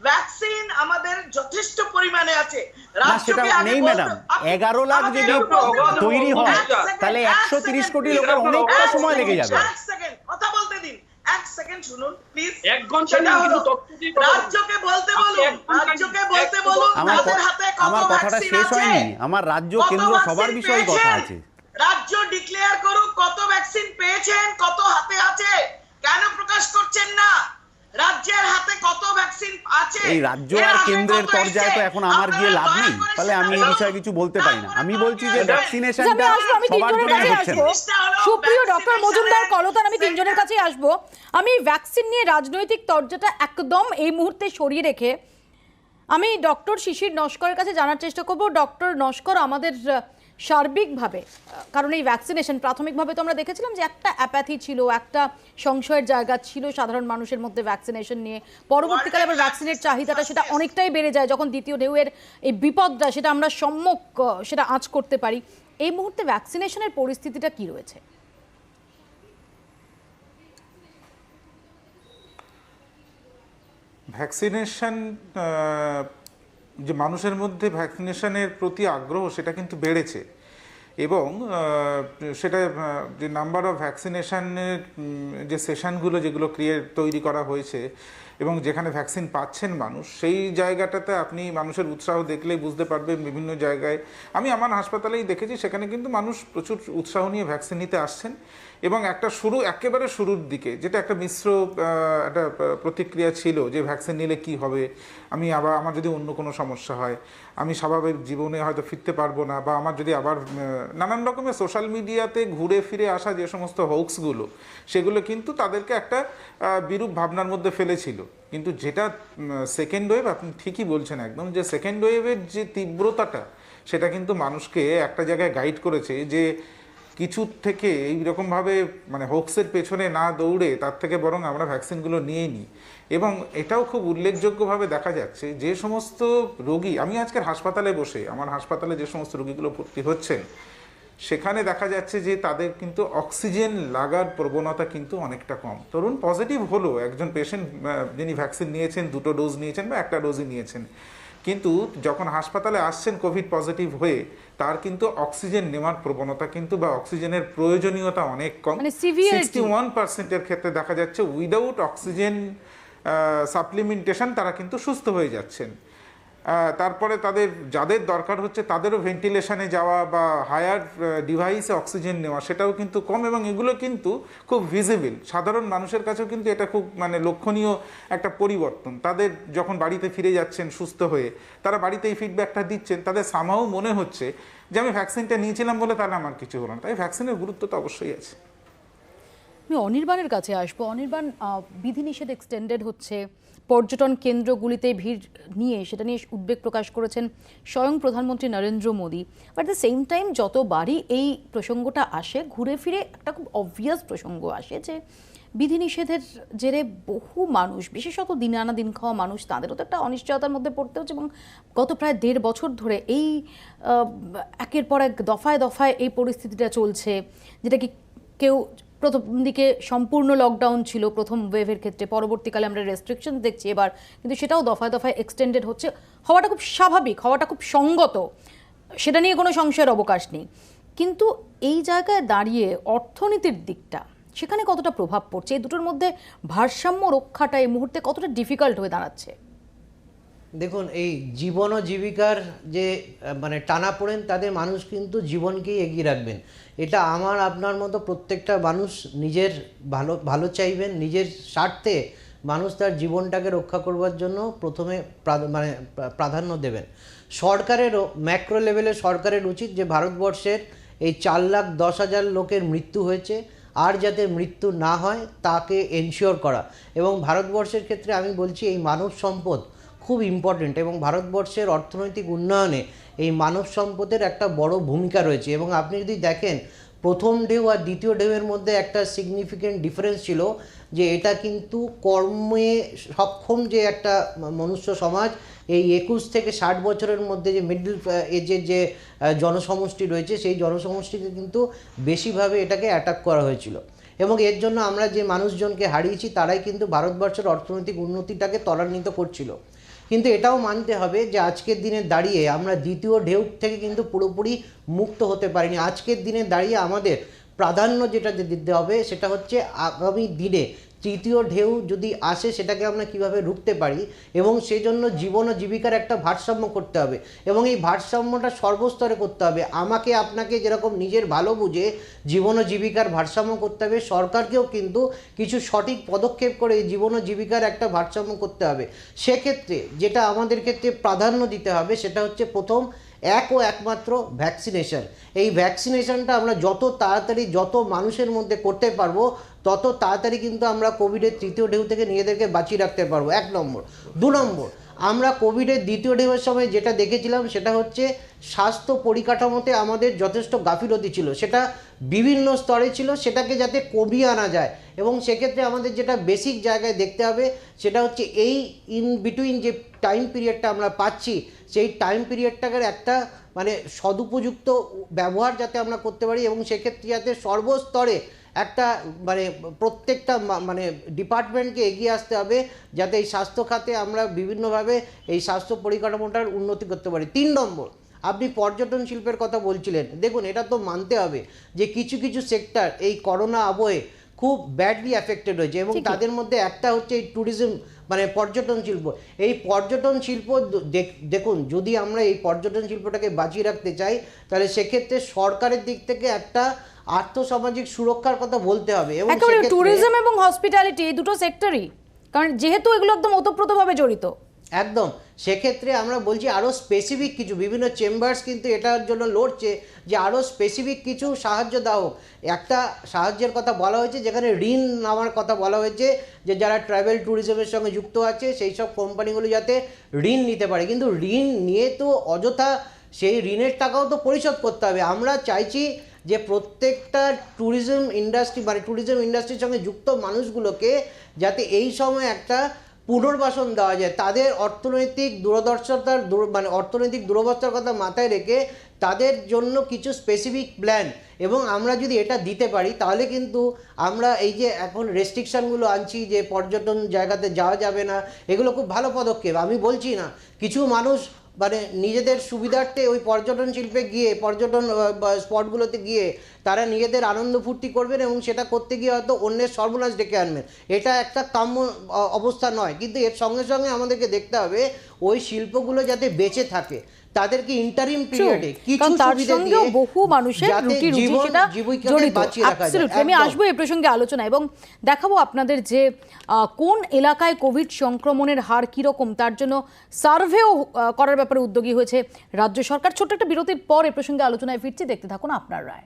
ভ্যাকসিন আমাদের যথেষ্ট পরিমাণে আছে। না সেটা নেই ম্যাডাম, 11 লাখ যদি তৈরি হয় তাহলে 130 কোটি লোকের অনেকটা সময় লেগে যাবে। এক সেকেন্ড কথা বলতে দিন, এক সেকেন্ড শুনুন প্লিজ। 1 ঘন্টা নিয়ে কিন্তু তথ্য দিয়ে কথা বলুন। রাজ্যকে বলতে বলুন, রাজ্যকে বলতে বলুন তাদের হাতে কত আমার কথাটা ভ্যাকসিন শেষ আছে। হয়নি। আমার রাজ্য কত কেন্দ্র সবার ভ্যাকসিন বিষয়ে কথা পেয়েছেন? আছে। রাজ্য ডিক্লেয়ার করুক কত ভ্যাকসিন পেয়েছেন, কত হাতে আছে, কেন প্রকাশ করছেন না? রাজ্যের হাতে কত ভ্যাকসিন আছে? এই রাজ্য এর আর আগে কেন্দ্রের কত তরজায় তো এসেছে? এখন আমার গিয়ে লাভ আপনারা নেই, দয়া করে তাহলে আমি এই সেটা বিষয়ে বলুন। কিছু বলতে পারি না। আমি বলছি যে তারপরে ভ্যাকসিনেশনটা আমি সবার তিনজনের জন্য কাছে হচ্ছে না। আসবো। সুপ্রিয় ডক্টর মজুমদার, কলতান, আমি তিনজনের কাছেই আসবো। আমি ভ্যাকসিন নিয়ে রাজনৈতিক তরজাটা একদম এই মুহূর্তে সরিয়ে রেখে আমি ডক্টর শিশির নস্করের কাছে জানার চেষ্টা করব। ডক্টর নস্কর, আমাদের সার্বিকভাবে, কারণ এই ভ্যাকসিনেশন প্রাথমিকভাবে তো আমরা দেখেছিলাম যে একটা অ্যাপ্যাথি ছিল, একটা সংশয়ের জায়গা ছিল সাধারণ মানুষের মধ্যে ভ্যাকসিনেশন নিয়ে। পরবর্তীকালে আবার ভ্যাকসিনের চাহিদাটা সেটা অনেকটাই বেড়ে যায় যখন দ্বিতীয় ঢেউয়ের এই বিপদটা সেটা আমরা সেটা আঁচ করতে পারি। এই মুহূর্তে ভ্যাকসিনেশনের পরিস্থিতিটা কি রয়েছে? ভ্যাকসিনেশন, যে মানুষের মধ্যে ভ্যাকসিনেশনের প্রতি আগ্রহ সেটা কিন্তু বেড়েছে এবং সেটা যে নাম্বার অফ ভ্যাকসিনেশনের যে সেশনগুলো যেগুলো তৈরি করা হয়েছে এবং যেখানে ভ্যাকসিন পাচ্ছেন মানুষ, সেই জায়গাটাতে আপনি মানুষের উৎসাহ দেখলেই বুঝতে পারবেন। বিভিন্ন জায়গায় আমি আমার হাসপাতালেই দেখেছি, সেখানে কিন্তু মানুষ প্রচুর উৎসাহ নিয়ে ভ্যাকসিন নিতে আসছেন এবং একটা একেবারে শুরুর দিকে যেটা একটা মিশ্র একটা প্রতিক্রিয়া ছিল যে ভ্যাকসিন নিলে কি হবে, আমার যদি অন্য কোনো সমস্যা হয়, আমি স্বাভাবিক জীবনে হয়তো ফিরতে পারবো না, বা আমার যদি আবার নানান রকমের সোশ্যাল মিডিয়াতে ঘুরে ফিরে আসা যে সমস্ত হোক্সগুলো, সেগুলো কিন্তু তাদেরকে একটা বিরূপ ভাবনার মধ্যে ফেলেছিল। কিন্তু যেটা সেকেন্ড ওয়েভ, আপনি ঠিকই বলছেন একদম, যে সেকেন্ড ওয়েভের যে তীব্রতাটা সেটা কিন্তু মানুষকে একটা জায়গায় গাইড করেছে যে কিছু থেকে এইরকমভাবে মানে হোক্সের পেছনে না দৌড়ে তার থেকে বরং আমরা ভ্যাকসিনগুলো নিয়ে নিই। এবং এটাও খুব উল্লেখযোগ্যভাবে দেখা যাচ্ছে যে সমস্ত রোগী, আমি আজকের হাসপাতালে বসে আমার হাসপাতালে যে সমস্ত রোগীগুলো ভর্তি হচ্ছেন সেখানে দেখা যাচ্ছে যে তাদের কিন্তু অক্সিজেন লাগার প্রবণতা কিন্তু অনেকটা কম। ধরুন পজিটিভ হলো একজন পেশেন্ট যিনি ভ্যাকসিন নিয়েছেন, 2টো ডোজ নিয়েছেন বা 1টা ডোজই নিয়েছেন, কিন্তু যখন হাসপাতালে আসছেন কোভিড পজিটিভ হয়ে, তার কিন্তু অক্সিজেন নেওয়ার প্রবণতা কিন্তু বা অক্সিজেনের প্রয়োজনীয়তা অনেক কম। 61%-এর ক্ষেত্রে দেখা যাচ্ছে উইদাউট অক্সিজেন সাপ্লিমেন্টেশন তারা কিন্তু সুস্থ হয়ে যাচ্ছেন। তারপরে যাদের দরকার হচ্ছে তাদেরও ভেন্টিলেশনে যাওয়া বা হায়ার ডিভাইসে অক্সিজেন নেওয়া সেটাও কিন্তু কম, এবং এগুলো কিন্তু খুব ভিজিবল সাধারণ মানুষের কাছেও কিন্তু এটা খুব মানে লক্ষণীয় একটা পরিবর্তন। তাদের যখন বাড়িতে ফিরে যাচ্ছেন সুস্থ হয়ে, তারা বাড়িতে এই ফিডব্যাকটা দিচ্ছেন, তাদের সামহাও মনে হচ্ছে যে আমি ভ্যাকসিনটা নিয়েছিলাম বলে তাহলে আমার কিছু হলো না। তাই ভ্যাকসিনের গুরুত্ব তো অবশ্যই আছে। আমি অনির্বাণের কাছে আসবো। অনির্বাণ, বিধিনিষেধ এক্সটেন্ডেড হচ্ছে, পর্যটন কেন্দ্রগুলিতে ভিড় নিয়ে সেটা নিয়ে উদ্বেগ প্রকাশ করেছেন স্বয়ং প্রধানমন্ত্রী Narendra Modi. But the same time যতবারই এই প্রসঙ্গটা আসে, ঘুরে ফিরে একটা খুব অবভিয়াস প্রসঙ্গ আসে যে বিধিনিষেধের জেরে বহু মানুষ, বিশেষত দিনে আনা দিন খাওয়া মানুষ, তাদেরও তো একটা অনিশ্চয়তার মধ্যে পড়তে হচ্ছে। এবং গত প্রায় 1.5 বছর ধরে এই একের পর এক দফায় দফায় এই পরিস্থিতিটা চলছে, যেটা কি কেউ প্রথম দিকে সম্পূর্ণ লকডাউন ছিল প্রথম ওয়েভের ক্ষেত্রে, পরবর্তীকালে আমরা রেস্ট্রিকশন দেখছি এবার, কিন্তু সেটাও দফায় দফায় এক্সটেন্ডেড হচ্ছে। হওয়াটা খুব স্বাভাবিক, হওয়াটা খুব সঙ্গত, সেটা নিয়ে কোনো সংশয়ের অবকাশ নেই। কিন্তু এই জায়গায় দাঁড়িয়ে অর্থনীতির দিকটা সেখানে কতটা প্রভাব পড়ছে, এই দুটোর মধ্যে ভারসাম্য রক্ষাটা এই মুহূর্তে কতটা ডিফিকাল্ট হয়ে দাঁড়াচ্ছে? দেখুন, এই জীবন ও জীবিকার যে মানে টানাপোড়েন, তাদের মানুষ কিন্তু জীবনকেই এগিয়ে রাখবেন। এটা আমার আপনার মতো প্রত্যেকটা মানুষ নিজের ভালো চাইবেন, নিজের স্বার্থে মানুষ তার জীবনটাকে রক্ষা করবার জন্য প্রথমে প্রাধান্য দেবেন। সরকারেরও ম্যাক্রো লেভেলে সরকারের উচিত যে ভারতবর্ষের এই 4,10,000 লোকের মৃত্যু হয়েছে, আর যাতে মৃত্যু না হয় তাকে এনশিওর করা। এবং ভারতবর্ষের ক্ষেত্রে আমি বলছি এই মানব সম্পদ খুব ইম্পর্টেন্ট, এবং ভারতবর্ষের অর্থনৈতিক উন্নয়নে এই মানব সম্পদের একটা বড় ভূমিকা রয়েছে। এবং আপনি যদি দেখেন প্রথম ঢেউ আর দ্বিতীয় ঢেউয়ের মধ্যে একটা সিগনিফিকেন্ট ডিফারেন্স ছিল, যে এটা কিন্তু কর্মে সক্ষম যে একটা মনুষ্য সমাজ, এই 21 থেকে 60 বছরের মধ্যে যে মিডল এজের যে জনসমষ্টি রয়েছে, সেই জনসমষ্টিকে কিন্তু বেশিভাবে এটাকে অ্যাটাক করা হয়েছিল। এবং এর জন্য আমরা যে মানুষজনকে হারিয়েছি তারাই কিন্তু ভারতবর্ষের অর্থনৈতিক উন্নতিটাকে ত্বরান্বিত করছিল। কিন্তু এটাও মানতে হবে যে আজকের দিনে দাঁড়িয়ে আমরা দ্বিতীয় ঢেউ থেকে কিন্তু পুরোপুরি মুক্ত হতে পারিনি। আজকের দিনে দাঁড়িয়ে আমাদের প্রাধান্য যেটা দিতে হবে সেটা হচ্ছে আগামী দিনে তৃতীয় ঢেউ যদি আসে সেটাকে আমরা কিভাবে রুখতে পারি, এবং সেজন্য জীবন ও জীবিকার একটা ভারসাম্য করতে হবে। এবং এই ভারসাম্যটা সর্বস্তরে করতে হবে। আমাকে আপনাকে যেরকম নিজের ভালো বুঝে জীবন ও জীবিকার ভারসাম্য করতে হবে, সরকারকেও কিন্তু কিছু সঠিক পদক্ষেপ করে এই জীবন ও জীবিকার একটা ভারসাম্য করতে হবে। সেক্ষেত্রে যেটা আমাদের ক্ষেত্রে প্রাধান্য দিতে হবে সেটা হচ্ছে প্রথম এক ও একমাত্র ভ্যাকসিনেশন। এই ভ্যাকসিনেশনটা আমরা যত তাড়াতাড়ি যত মানুষের মধ্যে করতে পারবো তত তাড়াতাড়ি কিন্তু আমরা কোভিডের তৃতীয় ঢেউ থেকে নিজেদেরকে বাঁচিয়ে রাখতে পারবো, 1 নম্বর। 2 নম্বর, আমরা কোভিডের দ্বিতীয় ঢেউয়ের সময় যেটা দেখেছিলাম সেটা হচ্ছে স্বাস্থ্য পরিকাঠামোতে আমাদের যথেষ্ট গাফিলতি ছিল, সেটা বিভিন্ন স্তরে ছিল, সেটাকে যাতে কমিয়ে আনা যায়। এবং সেক্ষেত্রে আমাদের যেটা বেসিক জায়গায় দেখতে হবে সেটা হচ্ছে এই ইন বিটুইন যে টাইম পিরিয়ডটা আমরা পাচ্ছি, সেই টাইম পিরিয়ডটাকে একটা মানে সদুপযুক্ত ব্যবহার যাতে আমরা করতে পারি, এবং সেক্ষেত্রে যাতে সর্বস্তরে একটা মানে প্রত্যেকটা মানে ডিপার্টমেন্টকে এগিয়ে আসতে হবে যাতে এই স্বাস্থ্য খাতে আমরা বিভিন্নভাবে এই স্বাস্থ্য পরিকাঠামোটার উন্নতি করতে পারি। 3 নম্বর, আপনি পর্যটন শিল্পের কথা বলছিলেন। দেখুন, এটা তো মানতে হবে যে কিছু কিছু সেক্টর এই করোনা আবহে খুব ব্যাডলি অ্যাফেক্টেড হয়েছে, এবং তাদের মধ্যে একটা হচ্ছে এই ট্যুরিজম মানে পর্যটন শিল্প। এই পর্যটন শিল্প দেখুন, যদি আমরা এই পর্যটন শিল্পটাকে বাঁচিয়ে রাখতে চাই তাহলে সেক্ষেত্রে সরকারের দিক থেকে একটা আর্থসামাজিক সুরক্ষার কথা বলতে হবে। এবং ট্যুরিজম এবং হসপিটালিটি এই দুটো সেক্টরই, কারণ যেহেতু এগুলো একদম ওতপ্রোতভাবে জড়িত। একদম, সেক্ষেত্রে আমরা বলছি আরও স্পেসিফিক কিছু, বিভিন্ন চেম্বার্স কিন্তু এটার জন্য লড়ছে যে আরও স্পেসিফিক কিছু সাহায্য দাও। একটা সাহায্যের কথা বলা হয়েছে যেখানে ঋণ নেওয়ার কথা বলা হয়েছে, যে যারা ট্রাভেল ট্যুরিজমের সঙ্গে যুক্ত আছে সেই সব কোম্পানিগুলো যাতে ঋণ নিতে পারে। কিন্তু ঋণ নিয়ে তো অযথা সেই ঋণের টাকাও তো পরিশোধ করতে হবে। আমরা চাইছি যে প্রত্যেকটা ট্যুরিজম ইন্ডাস্ট্রি মানে ট্যুরিজম ইন্ডাস্ট্রির সঙ্গে যুক্ত মানুষগুলোকে যাতে এই সময় একটা পুনর্বাসন দেওয়া যায়, তাদের অর্থনৈতিক মানে অর্থনৈতিক দুরবস্থার কথা মাথায় রেখে তাদের জন্য কিছু স্পেসিফিক প্ল্যান। এবং আমরা যদি এটা দিতে পারি তাহলে কিন্তু আমরা এই যে এখন রেস্ট্রিকশানগুলো আনছি যে পর্যটন জায়গাতে যাওয়া যাবে না, এগুলো খুব ভালো পদক্ষেপ। আমি বলছি না, কিছু মানুষ মানে নিজেদের সুবিধার্থে ওই পর্যটন শিল্পে গিয়ে পর্যটন স্পটগুলোতে গিয়ে তারা নিজেদের আনন্দ ফুর্তি করবেন, এবং সেটা করতে গিয়ে হয়তো অন্যের সর্বনাশ ডেকে আনবেন। এটা একটা কাম্য অবস্থা নয়। কিন্তু এর সঙ্গে সঙ্গে আমাদেরকে দেখতে হবে ওই শিল্পগুলো যাতে বেঁচে থাকে, তাদেরকে ইন্টারিম পিরিয়ডে কিছু সুবিধা দিয়ে বহু মানুষের রুটি রুজি সেটা জড়িত। অ্যাবসলিউটলি, আমি আসবো এই প্রসঙ্গে আলোচনা এবং দেখাবো আপনাদের যে কোন এলাকায় কোভিড সংক্রমণের হার কীরকম, তার জন্য সার্ভেও করার ব্যাপারে উদ্যোগী হয়েছে রাজ্য সরকার। ছোট্ট একটা বিরতির পর এই প্রসঙ্গে আলোচনায় ফিরছি, দেখতে থাকুন আপনার রায়।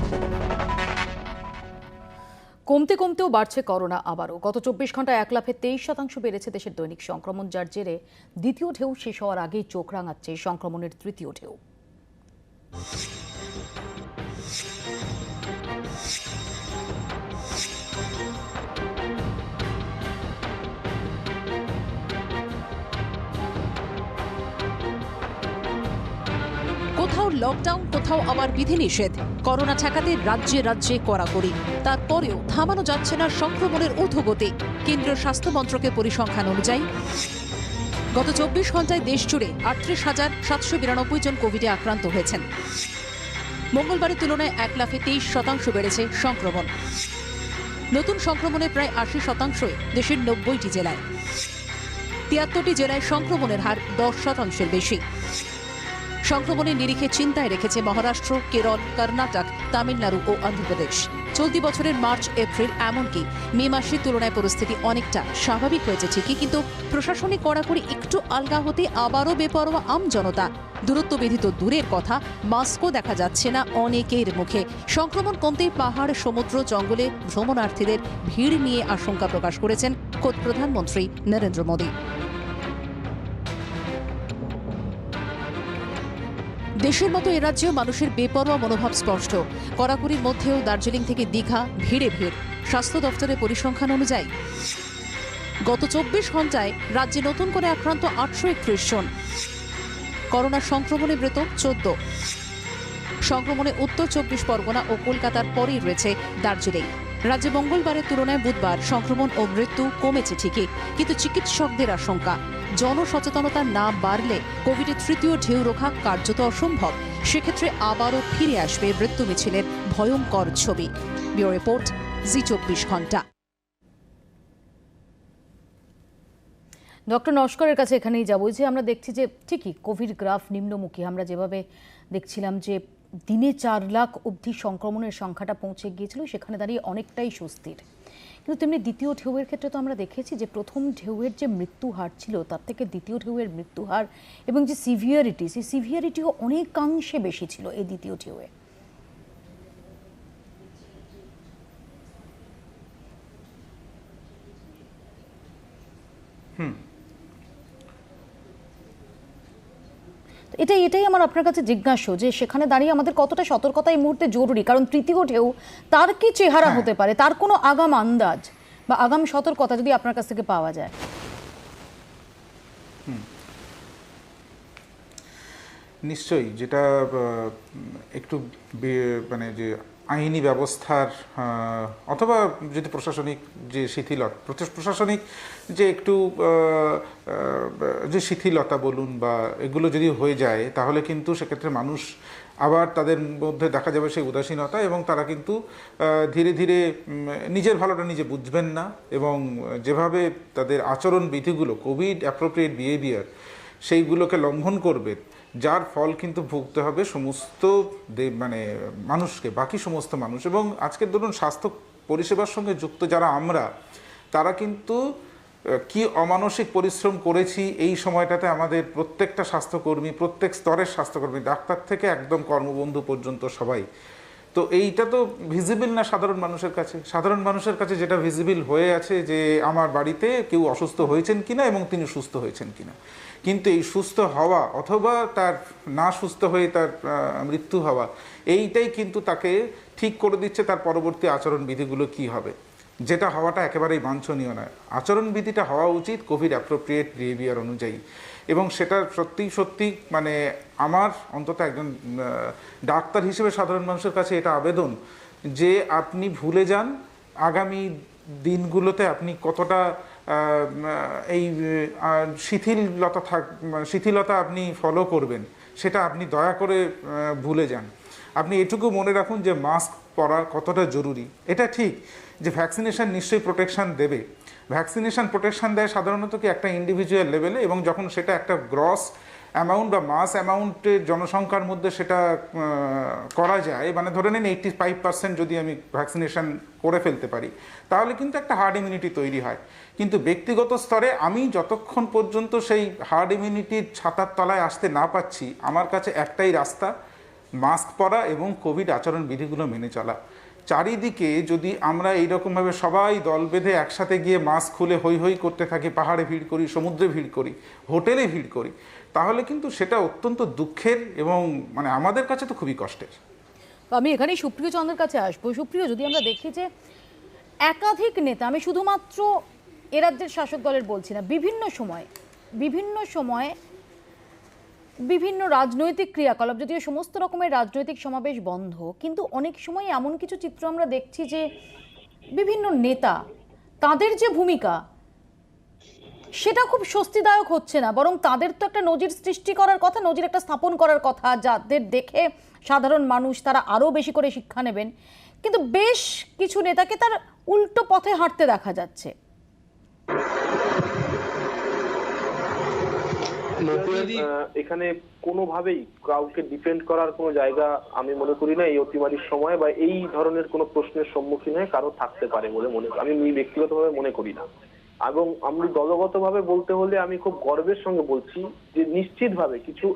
কমতে কমতেও বাড়ছে করোনা আবারও। গত 24 ঘন্টায় 1 লাফে 23% বেড়েছে দেশের দৈনিক সংক্রমণ, যার জেরে দ্বিতীয় ঢেউ শেষ হওয়ার আগেই চোখ রাঙাচ্ছে সংক্রমণের তৃতীয় ঢেউ। কোথাও লকডাউন, কোথাও আবার বিধিনিষেধ। করোনা ঠেকাতে রাজ্যে রাজ্যে কড়াকড়ি। তারপরেও থামানো যাচ্ছে না সংক্রমণের ঊর্ধ্বগতি। কেন্দ্রীয় স্বাস্থ্য মন্ত্রকের পরিসংখ্যান অনুযায়ী গত 24 ঘন্টায় দেশ জুড়ে 38,792 জন কোভিডে আক্রান্ত হয়েছেন। মঙ্গলবারের তুলনায় 1 লাফে 23% বেড়েছে সংক্রমণ। নতুন সংক্রমণে প্রায় 80% দেশের 90টি জেলায়। 73টি জেলায় সংক্রমণের হার 10%-এর বেশি। সংক্রমণের নিরিখে চিন্তায় রেখেছে মহারাষ্ট্র, কেরল, কর্ণাটক, তামিলনাড়ু ও অন্ধ্রপ্রদেশ। চলতি বছরের মার্চ এপ্রিল এমনকি মে মাসের তুলনায় পরিস্থিতি অনেকটা স্বাভাবিক হয়েছে ঠিকই, কিন্তু প্রশাসনিক কড়াকড়ি একটু আলগা হতে আবারও বেপরোয়া আম জনতা। দূরত্ববিধি তো দূরের কথা, মাস্কও দেখা যাচ্ছে না অনেকের মুখে। সংক্রমণ কমতেই পাহাড়, সমুদ্র, জঙ্গলে ভ্রমণার্থীদের ভিড় নিয়ে আশঙ্কা প্রকাশ করেছেন খোদ প্রধানমন্ত্রী নরেন্দ্র মোদী। দেশের মতো এ রাজ্যেও মানুষের বেপরোয়া মনোভাব স্পষ্ট। কড়াকড়ির মধ্যেও দার্জিলিং থেকে দীঘা ভিড়ে ভিড়। স্বাস্থ্য দফতরের পরিসংখ্যান অনুযায়ী গত 24 ঘন্টায় রাজ্যে নতুন করে আক্রান্ত 831 জন। করোনা সংক্রমণে মৃত 14। সংক্রমণে উত্তর 24 পরগনা ও কলকাতার পরেই রয়েছে দার্জিলিং। রাজ্যে মঙ্গলবারের তুলনায় বুধবার সংক্রমণ ও মৃত্যু কমেছে ঠিকই, কিন্তু চিকিৎসকদের আশঙ্কা জনসচেতনতা না বাড়লে কোভিডের তৃতীয় ঢেউ রোখা কার্যত অসম্ভব। সেক্ষেত্রে আবারও ফিরে আসবে মৃত্যু মিছিলের ভয়ঙ্কর ছবি। ব্যুরো রিপোর্ট, জি 24 ঘন্টা। ডক্টর নস্করের কাছে এখানেই যাবো। যে আমরা দেখছি যে ঠিকই কোভিড গ্রাফ নিম্নমুখী। আমরা যেভাবে দেখছিলাম যে দিনে 4 লাখ অবধি সংক্রমণের সংখ্যাটা পৌঁছে গিয়েছিল, সেখানে দাঁড়িয়ে অনেকটাই স্বস্তির। কিন্তু তেমনি দ্বিতীয় ঢেউয়ের ক্ষেত্রে তো আমরা দেখেছি যে প্রথম ঢেউয়ের যে মৃত্যু হার ছিল তার থেকে দ্বিতীয় ঢেউয়ের মৃত্যু হার এবং যে সিভিয়ারিটি, সেই সিভিয়ারিটিও অনেকাংশে বেশি ছিল এই দ্বিতীয় ঢেউয়ে। এটাই আমার আপনার কাছে জিজ্ঞাসা যে সেখানে দাঁড়িয়ে আমাদের কতটা সতর্কতা এই মুহূর্তে জরুরি, কারণ তৃতীয় ঢেউ তার কি চেহারা হতে পারে, তার কোনো আগাম আন্দাজ বা আগাম সতর্কতা যদি আপনার কাছ থেকে পাওয়া যায়? নিশ্চয়ই, যেটা একটু মানে যে আইনি ব্যবস্থার অথবা যদি প্রশাসনিক যে প্রশাসনিক যে একটু যে শিথিলতা বলুন বা এগুলো যদি হয়ে যায়, তাহলে কিন্তু সেক্ষেত্রে মানুষ আবার তাদের মধ্যে দেখা যাবে সেই উদাসীনতা, এবং তারা কিন্তু ধীরে ধীরে নিজের ভালোটা নিজে বুঝবেন না, এবং যেভাবে তাদের আচরণ বিধিগুলো কোভিড অ্যাপ্রোপ্রিয়েট বিহেভিয়ার সেইগুলোকে লঙ্ঘন করবে, যার ফল কিন্তু ভুগতে হবে সমস্ত মানে মানুষকে, বাকি সমস্ত মানুষ। এবং আজকের ধরুন স্বাস্থ্য পরিষেবার সঙ্গে যুক্ত যারা আমরা, তারা কিন্তু কি অমানসিক পরিশ্রম করেছি এই সময়টাতে। আমাদের প্রত্যেকটা স্বাস্থ্যকর্মী, প্রত্যেক স্তরের স্বাস্থ্যকর্মী, ডাক্তার থেকে একদম কর্মবন্ধু পর্যন্ত সবাই। তো এইটা তো ভিজিবল না সাধারণ মানুষের কাছে। সাধারণ মানুষের কাছে যেটা ভিজিবল হয়ে আছে যে আমার বাড়িতে কেউ অসুস্থ হয়েছেন কিনা এবং তিনি সুস্থ হয়েছেন কিনা। কিন্তু এই সুস্থ হওয়া অথবা তার না সুস্থ হয়ে তার মৃত্যু হওয়া, এইটাই কিন্তু তাকে ঠিক করে দিচ্ছে তার পরবর্তী আচরণবিধিগুলো কি হবে, যেটা হওয়াটা একেবারেই বাঞ্ছনীয় নয়। আচরণবিধিটা হওয়া উচিত কোভিড অ্যাপ্রোপ্রিয়েট বিহেভিয়ার অনুযায়ী, এবং সেটা সত্যি মানে আমার অন্তত একজন ডাক্তার হিসেবে সাধারণ মানুষের কাছে এটা আবেদন যে আপনি ভুলে যান আগামী দিনগুলোতে আপনি কতটা এই শিথিলতা আপনি ফলো করবেন, সেটা আপনি দয়া করে ভুলে যান। আপনি এটুকু মনে রাখুন যে মাস্ক পরা কতটা জরুরি। এটা ঠিক যে ভ্যাকসিনেশন নিশ্চয়ই প্রোটেকশন দেবে, ভ্যাকসিনেশন প্রোটেকশন দেয় সাধারণত কি একটা ইন্ডিভিজুয়াল লেভেলে, এবং যখন সেটা একটা গ্রস অ্যামাউন্ট বা মাস অ্যামাউন্টের জনসংখ্যার মধ্যে সেটা করা যায়, মানে ধরে নিন 85% যদি আমি ভ্যাকসিনেশন করে ফেলতে পারি, তাহলে কিন্তু একটা হার্ড ইমিউনিটি তৈরি হয়। কিন্তু ব্যক্তিগত স্তরে আমি যতক্ষণ পর্যন্ত সেই হার্ড ইমিউনিটির ছাতার তলায় আসতে না পাচ্ছি, আমার কাছে একটাই রাস্তা, মাস্ক পরা এবং কোভিড আচরণ বিধিগুলো মেনে চলা। চারিদিকে যদি আমরা এইরকমভাবে সবাই দল বেঁধে একসাথে গিয়ে মাস্ক খুলে হৈ হৈ করতে থাকি, পাহাড়ে ভিড় করি, সমুদ্রে ভিড় করি, হোটেলে ভিড় করি, তাহলে কিন্তু সেটা অত্যন্ত দুঃখের এবং মানে আমাদের কাছে তো খুবই কষ্টের। আমি এখানেই সুপ্রিয় চন্দ্রের কাছে আসবো। সুপ্রিয়, যদি আমরা দেখি যে একাধিক নেতা, আমি শুধুমাত্র এ রাজ্যের শাসক দলের বলছি না, বিভিন্ন সময় বিভিন্ন রাজনৈতিক ক্রিয়াকলাপ, যদিও সমস্ত রকমের রাজনৈতিক সমাবেশ বন্ধ, কিন্তু অনেক সময় এমন কিছু চিত্র আমরা দেখছি যে বিভিন্ন নেতা, তাদের যে ভূমিকা সেটা খুব স্বস্তিদায়ক হচ্ছে না, বরং তাদের তো একটা নজির সৃষ্টি করার কথা, নজির একটা স্থাপন করার কথা, যাদের দেখে সাধারণ মানুষ তারা আরও বেশি করে শিক্ষা নেবেন। কিন্তু বেশ কিছু নেতাকে তার উল্টো পথে হাঁটতে দেখা যাচ্ছে। এখানে কোনোভাবেই কাউকে ডিফেন্ড করার কোনো জায়গা আমি মনে করি না এই অতিমারির সময়, বা এই ধরনের কোনো প্রশ্নের সম্মুখীন হয়ে কারো থাকতে পারে বলে আমি ব্যক্তিগতভাবে মনে করি না। এবং আমি দলগতভাবে বলতে হলে আমি খুব গর্বের সঙ্গে বলছি যে নিশ্চিতভাবে কিছু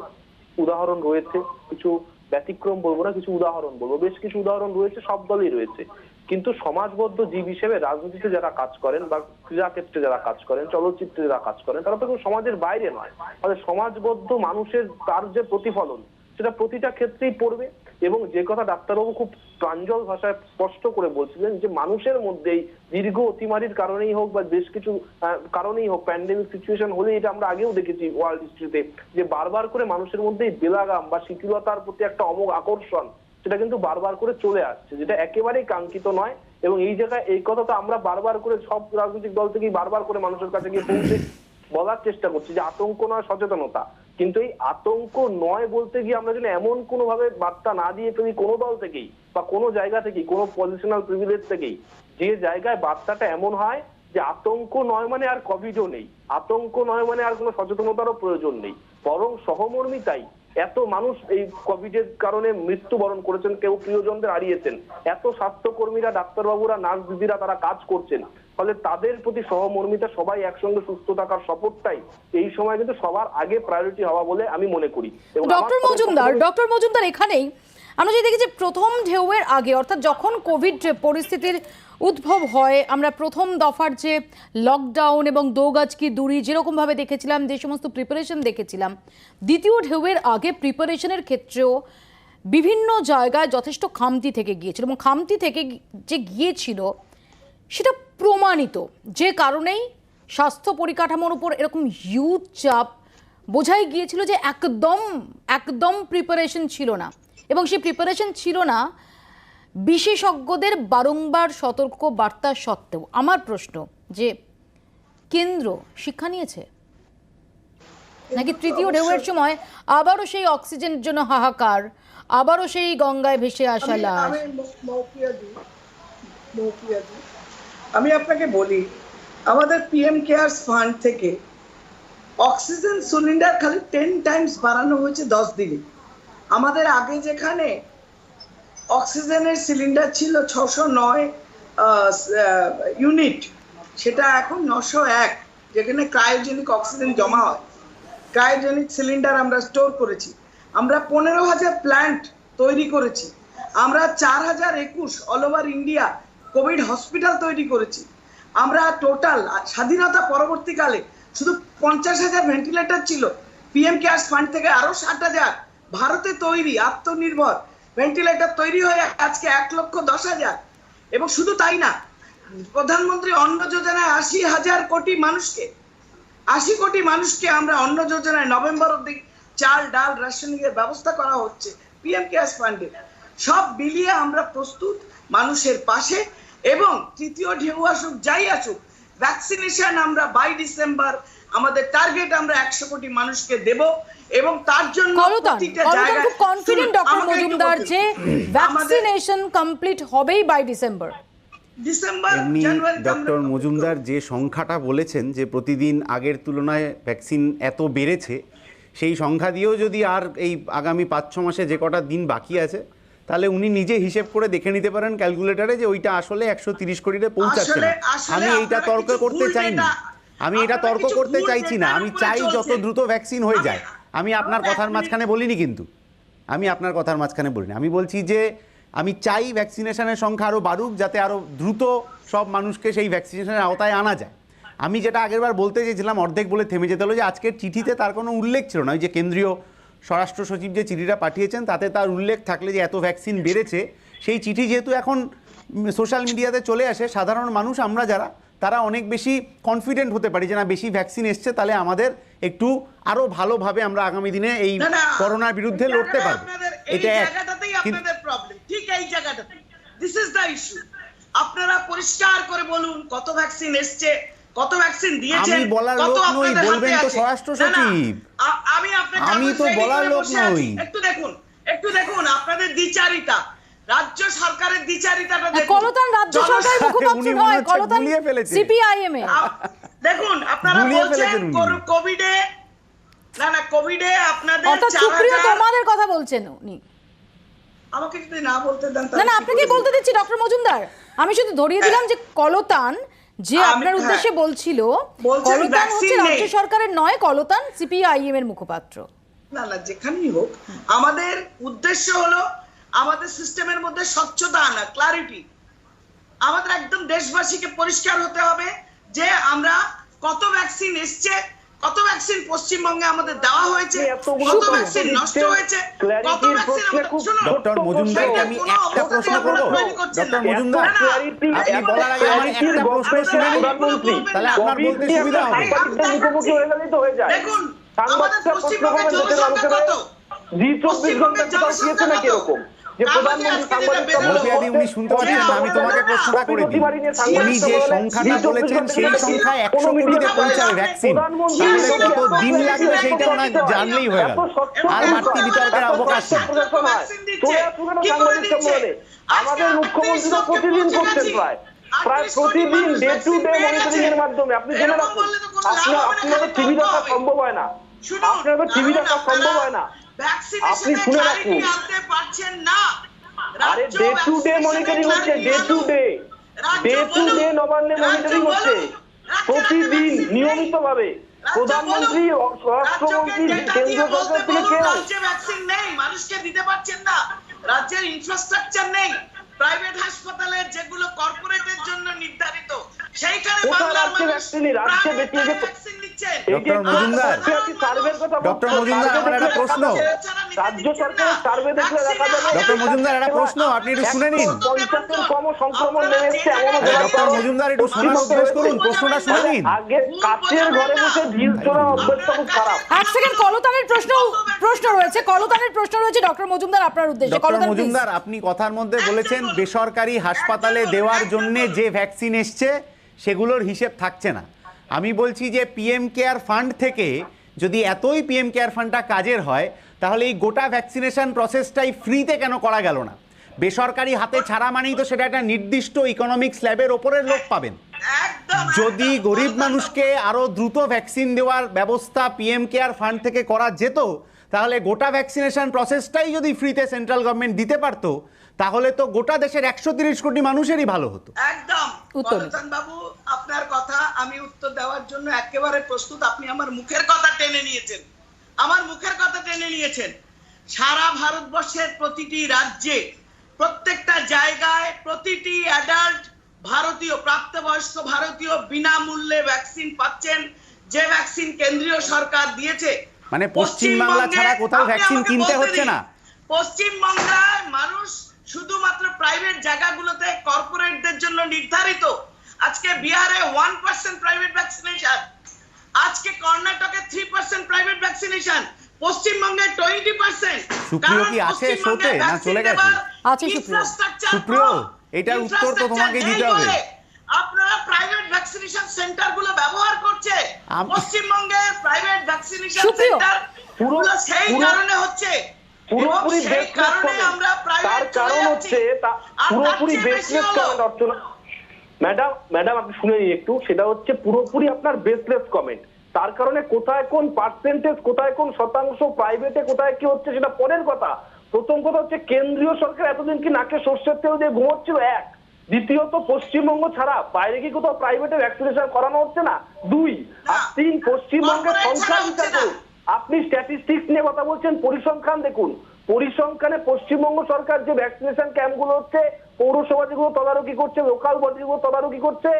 উদাহরণ রয়েছে, কিছু ব্যতিক্রম বলবো না, কিছু উদাহরণ বলবো, বেশ কিছু উদাহরণ রয়েছে, সব দলই রয়েছে, কিন্তু সমাজবদ্ধ জীব হিসেবে রাজনীতিতে যারা কাজ করেন বা ক্রীড়া ক্ষেত্রে যারা কাজ করেন, চলচ্চিত্রে যারা কাজ করেন, তারা তো কোনো সমাজের বাইরে নয়। ফলে সমাজবদ্ধ মানুষের তার যে প্রতিফলন সেটা প্রতিটা ক্ষেত্রেই পড়বে। এবং যে কথা ডাক্তারবাবু খুব প্রাঞ্জল ভাষায় স্পষ্ট করে বলছিলেন যে মানুষের মধ্যেই দীর্ঘ অতিমারির কারণেই হোক বা বেশ কিছু কারণেই হোক, প্যান্ডেমিক সিচুয়েশন হলে এটা আমরা আগেও দেখেছি ওয়ার্ল্ড হিস্ট্রিতে, যে বারবার করে মানুষের মধ্যে বেলাগাম বা শিথিলতার প্রতি একটা অমোঘ আকর্ষণ সেটা কিন্তু বারবার করে চলে আসছে, যেটা একেবারেই কাঙ্ক্ষিত নয়। এবং এই জায়গায় এই কথা তো আমরা বারবার করে সব রাজনৈতিক দল থেকেই বারবার করে মানুষের কাছে গিয়ে পৌঁছে বলার চেষ্টা করছি যে আতঙ্ক নয় সচেতনতা। কিন্তু এই আতঙ্ক নয় বলতে গিয়ে আমরা যদি এমন কোনো ভাবে বার্তা না দিয়ে ফেলি কোনো দল থেকেই বা কোনো জায়গা থেকেই, কোনো পজিশনাল প্রিভিলেজ থেকেই, যে জায়গায় বার্তাটা এমন হয় যে আতঙ্ক নয় মানে আর কোভিডও নেই, আতঙ্ক নয় মানে আর কোনো সচেতনতারও প্রয়োজন নেই, বরং সহমর্মিতাই। এত মানুষ এই কোভিডের কারণে মৃত্যুবরণ করেছেন, কেউ প্রিয়জনদের হারিয়েছেন, এত স্বাস্থ্যকর্মীরা, ডাক্তারবাবুরা, নার্স দিদিরা তারা কাজ করছেন, ফলে তাদের প্রতি সহমর্মিতা, সবাই একসঙ্গে সুস্থ থাকার সাপোর্টটাই এই সময় কিন্তু সবার আগে প্রায়োরিটি হওয়া বলে আমি মনে করি। ডক্টর মজুমদার এখানেই আমরা যদি দেখি যে প্রথম ঢেউয়ের আগে, অর্থাৎ যখন কোভিড পরিস্থিতির উদ্ভব হয়, আমরা প্রথম দফার যে লকডাউন এবং 2 গজ কি দূরি যেরকমভাবে দেখেছিলাম, যে সমস্ত প্রিপারেশন দেখেছিলাম, দ্বিতীয় ঢেউয়ের আগে প্রিপারেশনের ক্ষেত্রেও বিভিন্ন জায়গায় যথেষ্ট খামতি থেকে গিয়েছিল, এবং খামতি থেকে যে গিয়েছিল সেটা প্রমাণিত, যে কারণেই স্বাস্থ্য পরিকাঠামোর উপর এরকম হিউজ চাপ বোঝাই গিয়েছিল যে একদম প্রিপারেশন ছিল না। এবং সেই প্রিপারেশন ছিল না বিশেষজ্ঞদের বারংবার সতর্ক বার্তা সত্ত্বেও। আমার প্রশ্ন যে কেন্দ্র শিক্ষা নিয়েছে নাকি তৃতীয় ঢেউয়ের সময় আবারও সেই অক্সিজেনের জন্য হাহাকার, আবারও সেই গঙ্গায় ভেসে আসা লাশ? আমি আপনাকে বলি, আমাদের পিএম কেয়ার্স ফান্ড থেকে অক্সিজেন সিলিন্ডার খালি 10 টাইমস বাড়ানো হয়েছে 10 দিনে। আমাদের আগে যেখানে অক্সিজেনের সিলিন্ডার ছিল 609 ইউনিট, সেটা এখন 901, যেখানে ক্রায়োজেনিক অক্সিজেন জমা হয়, ক্রায়োজেনিক সিলিন্ডার আমরা স্টোর করেছি। আমরা 15,000 প্ল্যান্ট তৈরি করেছি। আমরা 4021 all over India Covid hospital তৈরি করেছি। আমরা টোটাল স্বাধীনতা পরবর্তীকালে শুধু 50,000 ভেন্টিলেটর ছিল, পিএম কেয়ার্স ফান্ড থেকে আরো 60,000 ভারতে তৈরি আত্মনির্ভর ভেন্টিলেটর তৈরি হয়ে আজকে 1,10,000। এবং শুধু তাই না, প্রধানমন্ত্রী অন্ন যোজনায় 80,000 কোটি মানুষকে আমরা অন্ন যোজনায় নভেম্বর অবধি চাল, ডাল, রেশনিং এর ব্যবস্থা করা হচ্ছে পিএম কেয়ার্স ফান্ডে। সব বিলিয়ে আমরা প্রস্তুত মানুষের পাশে। এবং তৃতীয় ঢেউ আসুক, যাই আসুক, ভ্যাকসিনেশন আমরা বাই ডিসেম্বর আমাদের টার্গেট, আমরা 100 কোটি মানুষকে দেব। এবং তার জন্য প্রতিটা জায়গায় খুব কনফিডেন্ট ডক্টর মজুমদার যে ভ্যাকসিনেশন কমপ্লিট হবেই বাই ডিসেম্বর। ডক্টর মজুমদার যে সংখ্যাটা বলেছেন যে প্রতিদিন আগের তুলনায় ভ্যাকসিন এত বেড়েছে, সেই সংখ্যা দিয়েও যদি আর এই আগামী 5-6 মাসে যে কটা দিন বাকি আছে, তাহলে উনি নিজে হিসেব করে দেখে নিতে পারেন ক্যালকুলেটারে যে ওইটা আসলে 130 কোটিতে পৌঁছাচ্ছে না। আমি এইটা তর্ক করতে চাই না, আমি এটা তর্ক করতে চাইছি না। আমি চাই যত দ্রুত ভ্যাকসিন হয়ে যায়। আমি আপনার কথার মাঝখানে বলিনি, কিন্তু আমি আপনার কথার মাঝখানে বলিনি। আমি বলছি যে আমি চাই ভ্যাকসিনেশনের সংখ্যা আরও বাড়ুক, যাতে আরও দ্রুত সব মানুষকে সেই ভ্যাকসিনেশনের আওতায় আনা যায়। আমি যেটা আগেরবার বলতে চেয়েছিলাম, অর্ধেক বলে থেমে যেতে হলো, যে আজকের চিঠিতে তার কোনো উল্লেখ ছিল না। ওই যে কেন্দ্রীয় স্বরাষ্ট্র সচিব যে চিঠিটা পাঠিয়েছেন, তাতে তার উল্লেখ থাকলে যে এত ভ্যাকসিন বেড়েছে, সেই চিঠি যেহেতু এখন সোশ্যাল মিডিয়াতে চলে আসে, সাধারণ মানুষ আমরা যারা, তারা অনেক বেশি কনফিডেন্ট হতে পারি যে না, বেশি ভ্যাকসিন এসছে, তাহলে আমাদের একটু আরো ভালোভাবে আমরা আগামী দিনে এই করোনার বিরুদ্ধে লড়তে পারবো। এটা আপনাদের প্রবলেম, ঠিক এই জায়গাটাতে দিস ইজ দ্য ইস্যু। আপনারা পরিষ্কার করে বলুন কত ভ্যাকসিন এসছে, কত ভ্যাকসিন দিয়েছেন। আমি বলার লোক নই, বলবেন তো স্বরাষ্ট্র সচিব। আমি তো বলার লোক নই। একটু দেখুন আপনাদের দ্বিচারিতা, রাজ্য সরকারের দ্বিচারিতাটা দেখুন। কলতান রাজ্য সরকারের মুখপাত্র নয়, কলতান সিপিআইএম এ। দেখুন আপনারা বলছেন কোভিডে না না, কোভিডে আপনাদের অর্থাৎ 4,000 সুপ্রিয় তোমাদের কথা বলছেন উনি। আমাকে যদি না বলতে দেন না না, আপনাকে বলতে দিচ্ছি ডক্টর মজুমদার। আমি শুধু ধরিয়ে দিলাম যে কলতান যে আপনার উদ্দেশ্যে বলছিল, বলছেন কলতান হচ্ছে vaccine নেই। রাজ্য সরকারের নয়, কলতান সিপিআইএম এর মুখপাত্র। না না, যেখানেই হোক আমাদের উদ্দেশ্য হলো আমাদের সিস্টেমের মধ্যে স্বচ্ছতা আনা, ক্লারিটি। আমাদের একদম দেশবাসীকে পরিষ্কার হতে হবে যে আমরা কত ভ্যাকসিন এসছে, কত ভ্যাকসিন পশ্চিমবঙ্গে আমাদের দেওয়া হয়েছে, কত ভ্যাকসিন নষ্ট হয়েছে, কত ভ্যাকসিন ডক্টর মজুমদারকে আমি একটা প্রশ্ন করব। ডক্টর মজুমদার, আপনি বলার আগে আমার একটা প্রশ্ন শুনে নিন, তাহলে আপনার বলতে সুবিধা হবে। মুখোমুখি হয়ে গেলেই তো হয়ে যায়। দেখুন আমাদের পশ্চিমবঙ্গে জনসংখ্যা কত? 24 ঘন্টা কোথাও গিয়েছে নাকি এরকম যে প্রধানমন্ত্রী মতিয়াদি, উনি শুনতে পাচ্ছেন না? আমি তোমাকে প্রশ্নটা করে দিই। উনি যে সংখ্যাটা বলেছেন সেই সংখ্যায় 100 কোটিতে পৌঁছাবে ভ্যাকসিন, তাহলে কত দিন লাগবে সেইটা ওনার জানলেই হয়ে গেল, আর বাড়তি বিতর্কের অবকাশ নেই। আমাদের মুখ্যমন্ত্রী তো প্রতিদিন করছেন, প্রায় প্রতিদিন ডে টু ডে মনিটরিং এর মাধ্যমে। আপনি জেনে রাখুন, আপনার টিভি দেখা সম্ভব হয় না, আপনার টিভি দেখা সম্ভব হয় না, আপনি শুনে রাখুন। আরে ডে টু ডে মনিটরিং হচ্ছে, ডে টু ডে নবান্নে মনিটরিং হচ্ছে প্রতিদিন নিয়মিত ভাবে। প্রধানমন্ত্রী, স্বরাষ্ট্রমন্ত্রী, কেন্দ্রীয় সরকার থেকে কেউ রাজ্যে ভ্যাকসিন নেই, মানুষকে দিতে পারছেন না, রাজ্যের ইনফ্রাস্ট্রাকচার নেই, প্রাইভেট হাসপাতালের যেগুলো কর্পোরেটের জন্য নির্ধারিত সেইখানে বাংলার মানুষ রাজ্যে ভ্যাকসিন নিচ্ছেন। ডক্টর মজুমদার, ডক্টর মজুমদার, আমার একটা প্রশ্ন। রাজ্য সরকারের সার্ভে দেখলে দেখা যাবে। ডক্টর মজুমদার, একটা প্রশ্ন, আপনি একটু শুনে নিন। 50-এর কম সংক্রমণ নেমে এসেছে এমন। ডক্টর মজুমদার, একটু শোনার অভ্যেস করুন, প্রশ্নটা শুনে নিন। আগে কাচের ঘরে বসে ঢিল ছোড়ার অভ্যাসটা খুব খারাপ। এক সেকেন্ড, কলতানের প্রশ্ন রয়েছে ডক্টর মজুমদার আপনার উদ্দেশ্যে। ডক্টর কলতান, মজুমদার, আপনি কথার মধ্যে বলেছেন বেসরকারি হাসপাতালে দেওয়ার জন্য যে ভ্যাকসিন এসছে সেগুলোর হিসেব থাকছে না। আমি বলছি যে পিএম কেয়ার ফান্ড থেকে যদি এতই পিএম কেয়ার ফান্ডটা কাজের হয়, তাহলে এই গোটা ভ্যাকসিনেশন প্রসেসটাই ফ্রিতে কেন করা গেল না? বেসরকারি হাতে ছাড়া মানেই তো সেটা একটা নির্দিষ্ট ইকোনমিক স্ল্যাবের ওপরের লোক পাবেন। যদি গরিব মানুষকে আরো দ্রুত ভ্যাকসিন দেওয়ার ব্যবস্থা পিএম কেয়ার ফান্ড থেকে করা যেত, তাহলে গোটা ভ্যাকসিনেশন প্রসেসটাই যদি ফ্রিতে সেন্ট্রাল গভর্নমেন্ট দিতে পারতো, তাহলে তো গোটা দেশের 130 কোটি মানুষেরই ভালো হতো। একদম কলতান বাবু, আপনার কথা আমি উত্তর দেওয়ার জন্য একেবারে প্রস্তুত। আপনি আমার মুখের কথা টেনে নিয়েছেন। সারা ভারতবর্ষের প্রতিটি রাজ্যে, প্রত্যেকটা জায়গায় প্রতিটি অ্যাডাল্ট ভারতীয়, প্রাপ্তবয়স্ক ভারতীয় বিনামূল্যে ভ্যাকসিন পাচ্ছেন, যে ভ্যাকসিন কেন্দ্রীয় সরকার দিয়েছে। মানে পশ্চিমবাংলা ছাড়া কোথাও ভ্যাকসিন কিনতে হচ্ছে না। পশ্চিমবাংলায় মানুষ শুধুমাত্র প্রাইভেট জায়গাগুলোতে কর্পোরেটদের জন্য নির্ধারিত। আজকে বিহারে 1% প্রাইভেট ভ্যাকসিনেশন, আজকে কর্ণাটকে 3% প্রাইভেট ভ্যাকসিনেশন, পশ্চিমবঙ্গে 20%। সুপ্রিয় কি আছে শোতে না চলে গেছে? আছে সুপ্রিয়, এটার উত্তর তো তোমাকে দিতে হবে। আপনারা প্রাইভেট ভ্যাকসিনেশন সেন্টারগুলো ব্যবহার করছে, পশ্চিমবঙ্গের প্রাইভেট ভ্যাকসিনেশন সেন্টার পুরো সেই কারণে হচ্ছে পুরোপুরি বেসলেস কমেন্ট। তার কারণ হচ্ছে পুরোপুরি বেসলেস কমেন্ট অর্চনা ম্যাডাম, আপনি শুনে নিন একটু। সেটা হচ্ছে পুরোপুরি আপনার বেসলেস কমেন্ট। তার কারণে কোথায় কোন পার্সেন্টেজ, কোথায় কোন শতাংশ প্রাইভেটে, কোথায় কি হচ্ছে সেটা পরের কথা। প্রথম কথা হচ্ছে কেন্দ্রীয় সরকার এতদিন কি নাকে সর্ষের তেল দিয়ে ঘুমোচ্ছিল? এক। দ্বিতীয়ত, পশ্চিমবঙ্গ ছাড়া বাইরে কি কোথাও প্রাইভেটে ভ্যাকসিনেশন করানো হচ্ছে না? দুই। আর তিন, পশ্চিমবঙ্গের সংখ্যা বিচার করুন। আপনি স্ট্যাটিস্টিক্স নিয়ে কথা বলছেন, পরিসংখ্যান দেখুন। পরিসংখ্যানে পশ্চিমবঙ্গ সরকার যে ভ্যাকসিনেশন ক্যাম্পগুলো হচ্ছে, পৌরসভা যেগুলো তদারকি করছে, লোকাল বডিগুলো তদারকি করছে,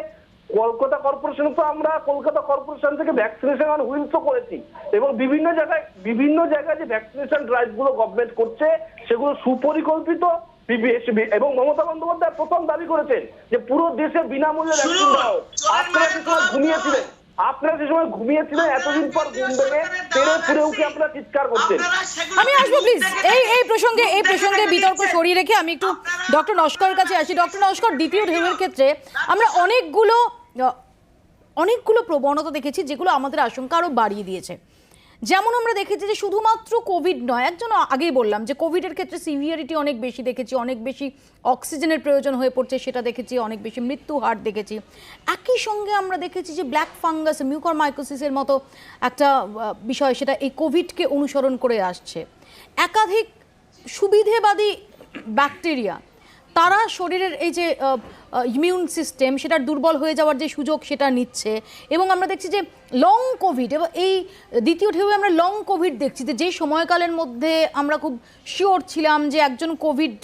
কলকাতা কর্পোরেশন তো আমরা কলকাতা কর্পোরেশন থেকে ভ্যাকসিনেশন হুইলসও করেছি, এবং বিভিন্ন জায়গায় যে ভ্যাকসিনেশন ড্রাইভগুলো গভর্নমেন্ট করছে সেগুলো সুপরিকল্পিত। এবং মমতা বন্দ্যোপাধ্যায় প্রথম দাবি করেছেন যে পুরো দেশে বিনামূল্যে ভ্যাকসিন দেওয়া হোক। আপনারা যে সময় ঘুমিয়েছিলেন এতদিন পর ঘুম ভেঙে তেরে ফুরে উঠে আপনারা চিৎকার করছেন। আমি আসবো প্লিজ এই প্রসঙ্গে বিতর্ক সরিয়ে রেখে আমি একটু ডক্টর নস্করের কাছে আসি। ডক্টর নস্কর, দ্বিতীয় ঢেউয়ের ক্ষেত্রে আমরা অনেকগুলো প্রবণতা দেখেছি যেগুলো আমাদের আশঙ্কা আরো বাড়িয়ে দিয়েছে। যেমন আমরা দেখেছি যে শুধুমাত্র কোভিড নয়, একজন আগেই বললাম যে কোভিডের ক্ষেত্রে সিভিয়ারিটি অনেক বেশি দেখেছি, অনেক বেশি অক্সিজেনের প্রয়োজন হয়ে পড়ছে সেটা দেখেছি, অনেক বেশি মৃত্যু হার দেখেছি। একই সঙ্গে আমরা দেখেছি যে ব্ল্যাক ফাঙ্গাস, মিউকরমাইকোসিসের মতো একটা বিষয়, সেটা এই কোভিডকে অনুসরণ করে আসছে। একাধিক সুবিধেবাদী ব্যাকটেরিয়া তারা শরীরের এই যে ইমিউন সিস্টেম সেটার দুর্বল হয়ে যাওয়ার যে সুযোগ সেটা নিচ্ছে। এবং আমরা দেখছি যে লং কোভিড, এবং এই দ্বিতীয় ঢেউয়ে আমরা লং কোভিড দেখছি যে সময়কালের মধ্যে আমরা খুব শিওর ছিলাম যে একজন কোভিড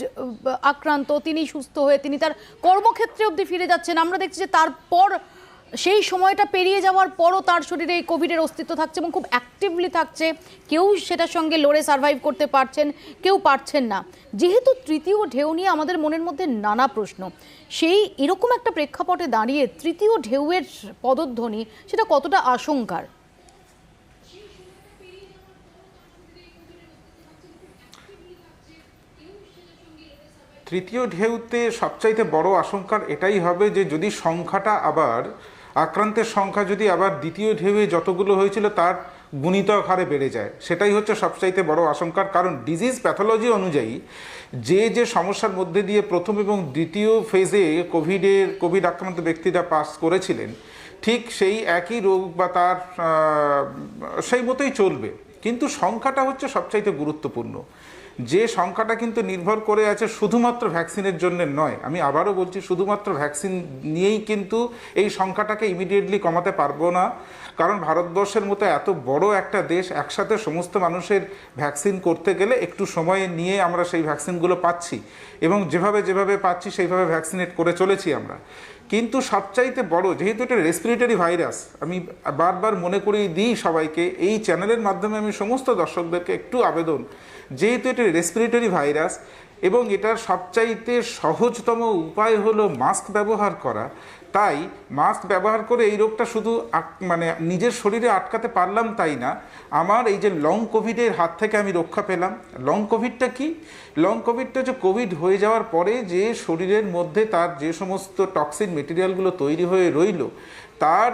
আক্রান্ত, তিনি সুস্থ হয়ে তিনি তার কর্মক্ষেত্রে অবধি ফিরে যাচ্ছেন। আমরা দেখছি যে তারপর সেই সময়টা পেরিয়ে যাওয়ার পরও তার শরীরে এই কোভিডের অস্তিত্ব থাকছে এবং খুব অ্যাক্টিভলি থাকছে। কেউ সেটার সঙ্গে লড়ে সার্ভাইভ করতে পারছেন, কেউ পারছেন না। যেহেতু তৃতীয় ঢেউ নিয়ে আমাদের মনের মধ্যে নানা প্রশ্ন, সেই এরকম একটা প্রেক্ষাপটে দাঁড়িয়ে তৃতীয় ঢেউয়ের পদধ্বনি সেটা কতটা আশঙ্কার? তৃতীয় ঢেউতে সবচাইতে বড় আশঙ্কার এটাই হবে যে যদি সংখ্যাটা আবার, আক্রান্তের সংখ্যা যদি আবার দ্বিতীয় ঢেউয়ে যতগুলো হয়েছিল তার গুণিতক হারে বেড়ে যায়, সেটাই হচ্ছে সবচাইতে বড় আশঙ্কার। কারণ ডিজিজ প্যাথোলজি অনুযায়ী যে সমস্যার মধ্যে দিয়ে প্রথম এবং দ্বিতীয় ফেজে কোভিড আক্রান্ত ব্যক্তিরা পাস করেছিলেন, ঠিক সেই একই রোগ বা তার সেই মতোই চলবে। কিন্তু সংখ্যাটা হচ্ছে সবচাইতে গুরুত্বপূর্ণ। যে সংখ্যাটা কিন্তু নির্ভর করে আছে শুধুমাত্র ভ্যাকসিনের জন্য নয়, আমি আবারও বলছি, শুধুমাত্র ভ্যাকসিন নিয়েই কিন্তু এই সংখ্যাটাকে ইমিডিয়েটলি কমাতে পারবো না। কারণ ভারতবর্ষের মতো এত বড় একটা দেশ, একসাথে সমস্ত মানুষের ভ্যাকসিন করতে গেলে একটু সময় নিয়ে আমরা সেই ভ্যাকসিনগুলো পাচ্ছি, এবং যেভাবে পাচ্ছি সেইভাবে ভ্যাকসিনেট করে চলেছি আমরা। কিন্তু সবচাইতে বড়, যেহেতু এটা রেসপিরেটরি ভাইরাস, আমি বারবার মনে করিয়ে দিই সবাইকে, এই চ্যানেলের মাধ্যমে আমি সমস্ত দর্শকদেরকে একটু আবেদন, যেহেতু এটা রেসপিরেটরি ভাইরাস এবং এটার সবচাইতে সহজতম উপায় হলো মাস্ক ব্যবহার করা, তাই মাস্ক ব্যবহার করে এই রোগটা শুধু মানে নিজের শরীরে আটকাতে পারলাম তাই না, আমার এই যে লং কোভিডের হাত থেকে আমি রক্ষা পেলাম। লং কোভিডটা কি? লং কোভিডটা হচ্ছে কোভিড হয়ে যাওয়ার পরে যে শরীরের মধ্যে তার যে সমস্ত টক্সিন মেটেরিয়ালগুলো তৈরি হয়ে রইল, তার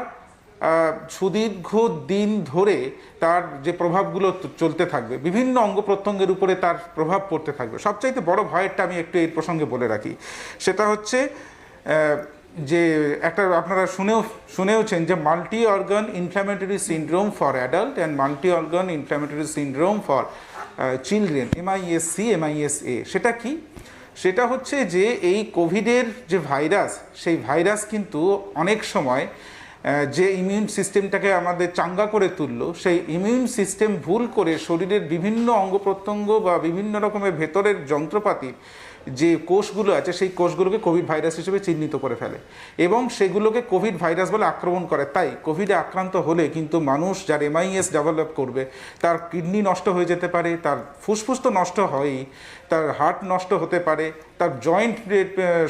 সুদীর্ঘ দিন ধরে তার যে প্রভাবগুলো চলতে থাকবে, বিভিন্ন অঙ্গ প্রত্যঙ্গের উপরে তার প্রভাব পড়তে থাকবে। সবচাইতে বড় ভয়েরটা আমি একটু এই প্রসঙ্গে বলে রাখি, সেটা হচ্ছে যে একটা আপনারা শুনেওছেন যে multi organ inflammatory syndrome for adult and multi organ inflammatory syndrome for children, MISA। সেটা কি? সেটা হচ্ছে যে এই কোভিডের যে ভাইরাস, সেই ভাইরাস কিন্তু অনেক সময় যে ইমিউন সিস্টেমটাকে আমাদের চাঙ্গা করে তুললো, সেই ইমিউন সিস্টেম ভুল করে শরীরের বিভিন্ন অঙ্গ প্রত্যঙ্গ বা বিভিন্ন রকমের ভেতরের যন্ত্রপাতি যে কোষগুলো আছে সেই কোষগুলোকে কোভিড ভাইরাস হিসেবে চিহ্নিত করে ফেলে এবং সেগুলোকে কোভিড ভাইরাস বলে আক্রমণ করে। তাই কোভিডে আক্রান্ত হলে কিন্তু মানুষ যার MIS ডেভেলপ করবে, তার কিডনি নষ্ট হয়ে যেতে পারে, তার ফুসফুস তো নষ্ট হয়ই, তার হার্ট নষ্ট হতে পারে, তার জয়েন্ট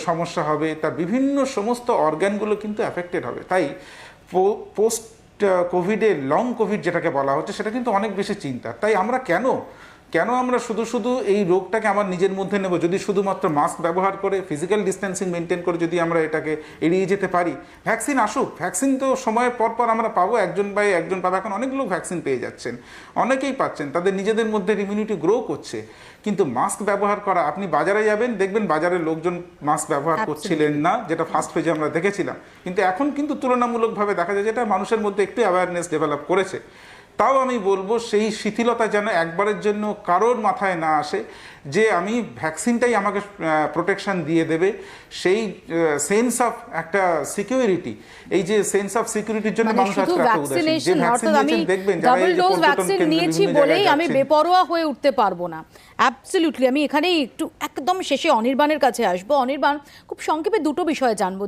সমস্যা হবে, তার বিভিন্ন সমস্ত অর্গানগুলো কিন্তু অ্যাফেক্টেড হবে। তাই পোস্ট কোভিডে লং কোভিড যেটাকে বলা হচ্ছে সেটা কিন্তু অনেক বেশি চিন্তা। তাই আমরা কেন আমরা শুধু এই রোগটাকে আমার নিজের মধ্যে নেব, যদি শুধুমাত্র মাস্ক ব্যবহার করে, ফিজিক্যাল ডিস্টেন্সিং মেনটেন করে যদি আমরা এটাকে এড়িয়ে যেতে পারি। ভ্যাকসিন আসুক, ভ্যাকসিন তো সময়ের পর আমরা পাবো, একজন পাবে। এখন অনেক লোক ভ্যাকসিন পেয়ে যাচ্ছেন, অনেকেই পাচ্ছেন, তাদের নিজেদের মধ্যে ইমিউনিটি গ্রো করছে। কিন্তু মাস্ক ব্যবহার করা, আপনি বাজারে যাবেন দেখবেন বাজারের লোকজন মাস্ক ব্যবহার করছিলেন না, যেটা ফার্স্ট পেজে আমরা দেখেছিলাম। কিন্তু এখন কিন্তু তুলনামূলকভাবে দেখা যায় যেটা মানুষের মধ্যে একটু অ্যাওয়ারনেস ডেভেলপ করেছে। তাও আমি বলবো সেই শিথিলতা যেন একবারের জন্য কারোর মাথায় না আসে যে আমি ভ্যাকসিনটাই আমাকে প্রোটেকশন দিয়ে দেবে। সেই সেন্স অফ একটা সিকিউরিটি, এই যে সেন্স অফ সিকিউরিটির জন্য মানুষ আজকে এত উদাসীন। যে ভ্যাকসিন নিয়েছেন দেখবেন যারা এই যে ভ্যাকসিন নিয়েছি বলেই আমি বেপরোয়া হয়ে উঠতে পারবো না। অ্যাবসলিউটলি। আমি এখানেই একটু একদম শেষে অনির্বাণের কাছে আসবো। অনির্বাণ, খুব সংক্ষেপে দুটো বিষয়ে জানবো।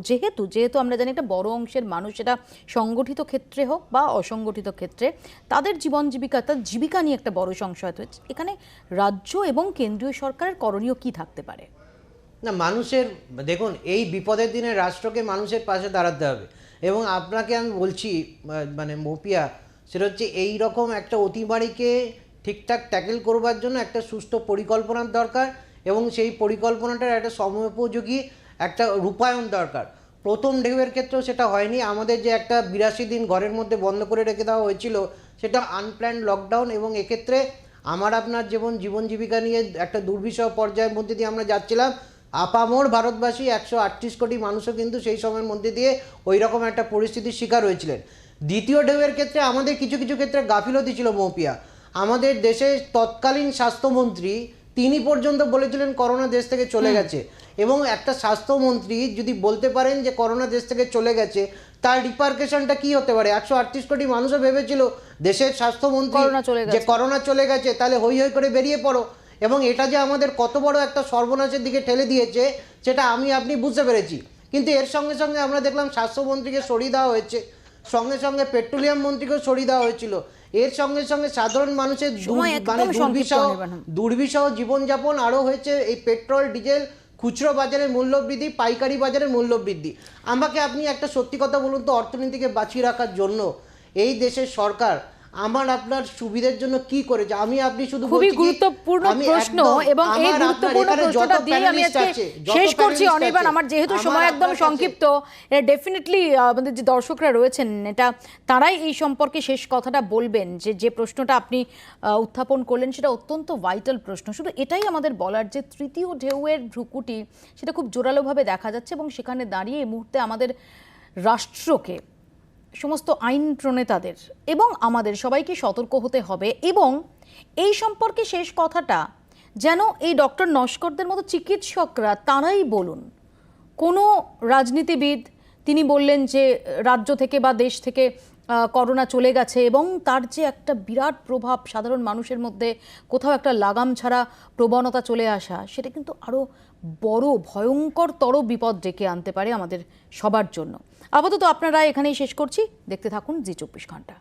যেহেতু আমরা জানি একটা বড় অংশের মানুষ, সেটা সংগঠিত ক্ষেত্রে হোক বা অসংগঠিত ক্ষেত্রে, তাদের জীবন জীবিকা, তার জীবিকা নিয়ে একটা বড় সংশয় হয়েছে। এখানে রাজ্য এবং কেন্দ্রীয় সরকারের করণীয় কি থাকতে পারে? না, মানুষের, দেখুন, এই বিপদের দিনে রাষ্ট্রকে মানুষের পাশে দাঁড়াতে হবে। এবং আপনাকে আমি বলছি, মানে মৌপিয়া, সেটা হচ্ছে এই রকম একটা অতিমারিকে ঠিকঠাক ট্যাকেল করবার জন্য একটা সুস্থ পরিকল্পনার দরকার এবং সেই পরিকল্পনাটার একটা সময়োপযোগী একটা রূপায়ণ দরকার। প্রথম ঢেউয়ের ক্ষেত্রেও সেটা হয়নি। আমাদের যে একটা 82 দিন ঘরের মধ্যে বন্ধ করে রেখে দেওয়া হয়েছিল, সেটা আনপ্ল্যান্ড লকডাউন। এবং এক্ষেত্রে আমার আপনার যেমন জীবন জীবিকা নিয়ে একটা দুর্বিষহ পর্যায়ের মধ্যে দিয়ে আমরা যাচ্ছিলাম, আপামর ভারতবাসী 138 কোটি মানুষও কিন্তু সেই সময়ের মধ্যে দিয়ে ওই রকম একটা পরিস্থিতির শিকার হয়েছিলেন। দ্বিতীয় ঢেউয়ের ক্ষেত্রে আমাদের কিছু কিছু ক্ষেত্রে গাফিলতি ছিল মৌপিয়া। আমাদের দেশের তৎকালীন স্বাস্থ্যমন্ত্রী তিনি পর্যন্ত বলেছিলেন করোনা দেশ থেকে চলে গেছে, এবং একটা স্বাস্থ্যমন্ত্রী যদি বলতে পারেন যে করোনা দেশ থেকে চলে গেছে, তার রিপারকেশনটা কি হতে পারে? 138 কোটি মানুষও ভেবেছিল দেশের স্বাস্থ্যমন্ত্রী যে করোনা চলে গেছে, তাহলে হই হই করে বেরিয়ে পড়ো। এবং এটা যে আমাদের কত বড় একটা সর্বনাশের দিকে ঠেলে দিয়েছে সেটা আমি আপনি বুঝতে পেরেছি। কিন্তু এর সঙ্গে সঙ্গে আমরা দেখলাম স্বাস্থ্যমন্ত্রীকে সরিয়ে দেওয়া হয়েছে, সঙ্গে সঙ্গে পেট্রোলিয়াম মন্ত্রীকেও সরিয়ে দেওয়া হয়েছিল। এর সঙ্গে সঙ্গে সাধারণ মানুষের দুর্বিষহ জীবনযাপন আরও হয়েছে। এই পেট্রোল ডিজেল খুচরো বাজারের মূল্যবৃদ্ধি, পাইকারি বাজারের মূল্যবৃদ্ধি। আমাকে আপনি একটা সত্যি কথা বলুন তো, অর্থনীতিকে বাঁচিয়ে রাখার জন্য এই দেশের সরকার আমার আপনার সুবিধার জন্য কি করেছে? আমি আপনি শুধু খুবই গুরুত্বপূর্ণ প্রশ্ন, এবং এই গুরুত্বপূর্ণ প্রশ্নটা দিয়ে আমি আজকে শেষ করছি অনির্বাণ। আমার যেহেতু সময় একদম সংক্ষিপ্ত, এটা ডেফিনেটলি আমাদের যে দর্শকরা রয়েছেন এটা তারাই এই সম্পর্কে শেষ কথাটা বলবেন, যে যে প্রশ্নটা আপনি উত্থাপন করলেন সেটা অত্যন্ত ভাইটাল প্রশ্ন। শুধু এটাই আমাদের বলার যে তৃতীয় ঢেউয়ের ভ্রুকুটি সেটা খুব জোরালোভাবে দেখা যাচ্ছে, এবং সেখানে দাঁড়িয়ে এই মুহূর্তে আমাদের রাষ্ট্রকে, সমস্ত আইন প্রণেতাদের এবং আমাদের সবাইকে সতর্ক হতে হবে। এবং এই সম্পর্কে শেষ কথাটা যেন এই ডক্টর নস্করদের মতো চিকিৎসকরা তারাই বলুন। কোনো রাজনীতিবিদ তিনি বললেন যে রাজ্য থেকে বা দেশ থেকে করোনা চলে গেছে, এবং তার যে একটা বিরাট প্রভাব সাধারণ মানুষের মধ্যে কোথাও একটা লাগাম ছাড়া প্রবণতা চলে আসা, সেটা কিন্তু আরও বড় ভয়ঙ্করতর বিপদ ডেকে আনতে পারে আমাদের সবার জন্য। আপাতত আপনারা এখানেই শেষ করছি। দেখতে থাকুন জি 24 ঘন্টা।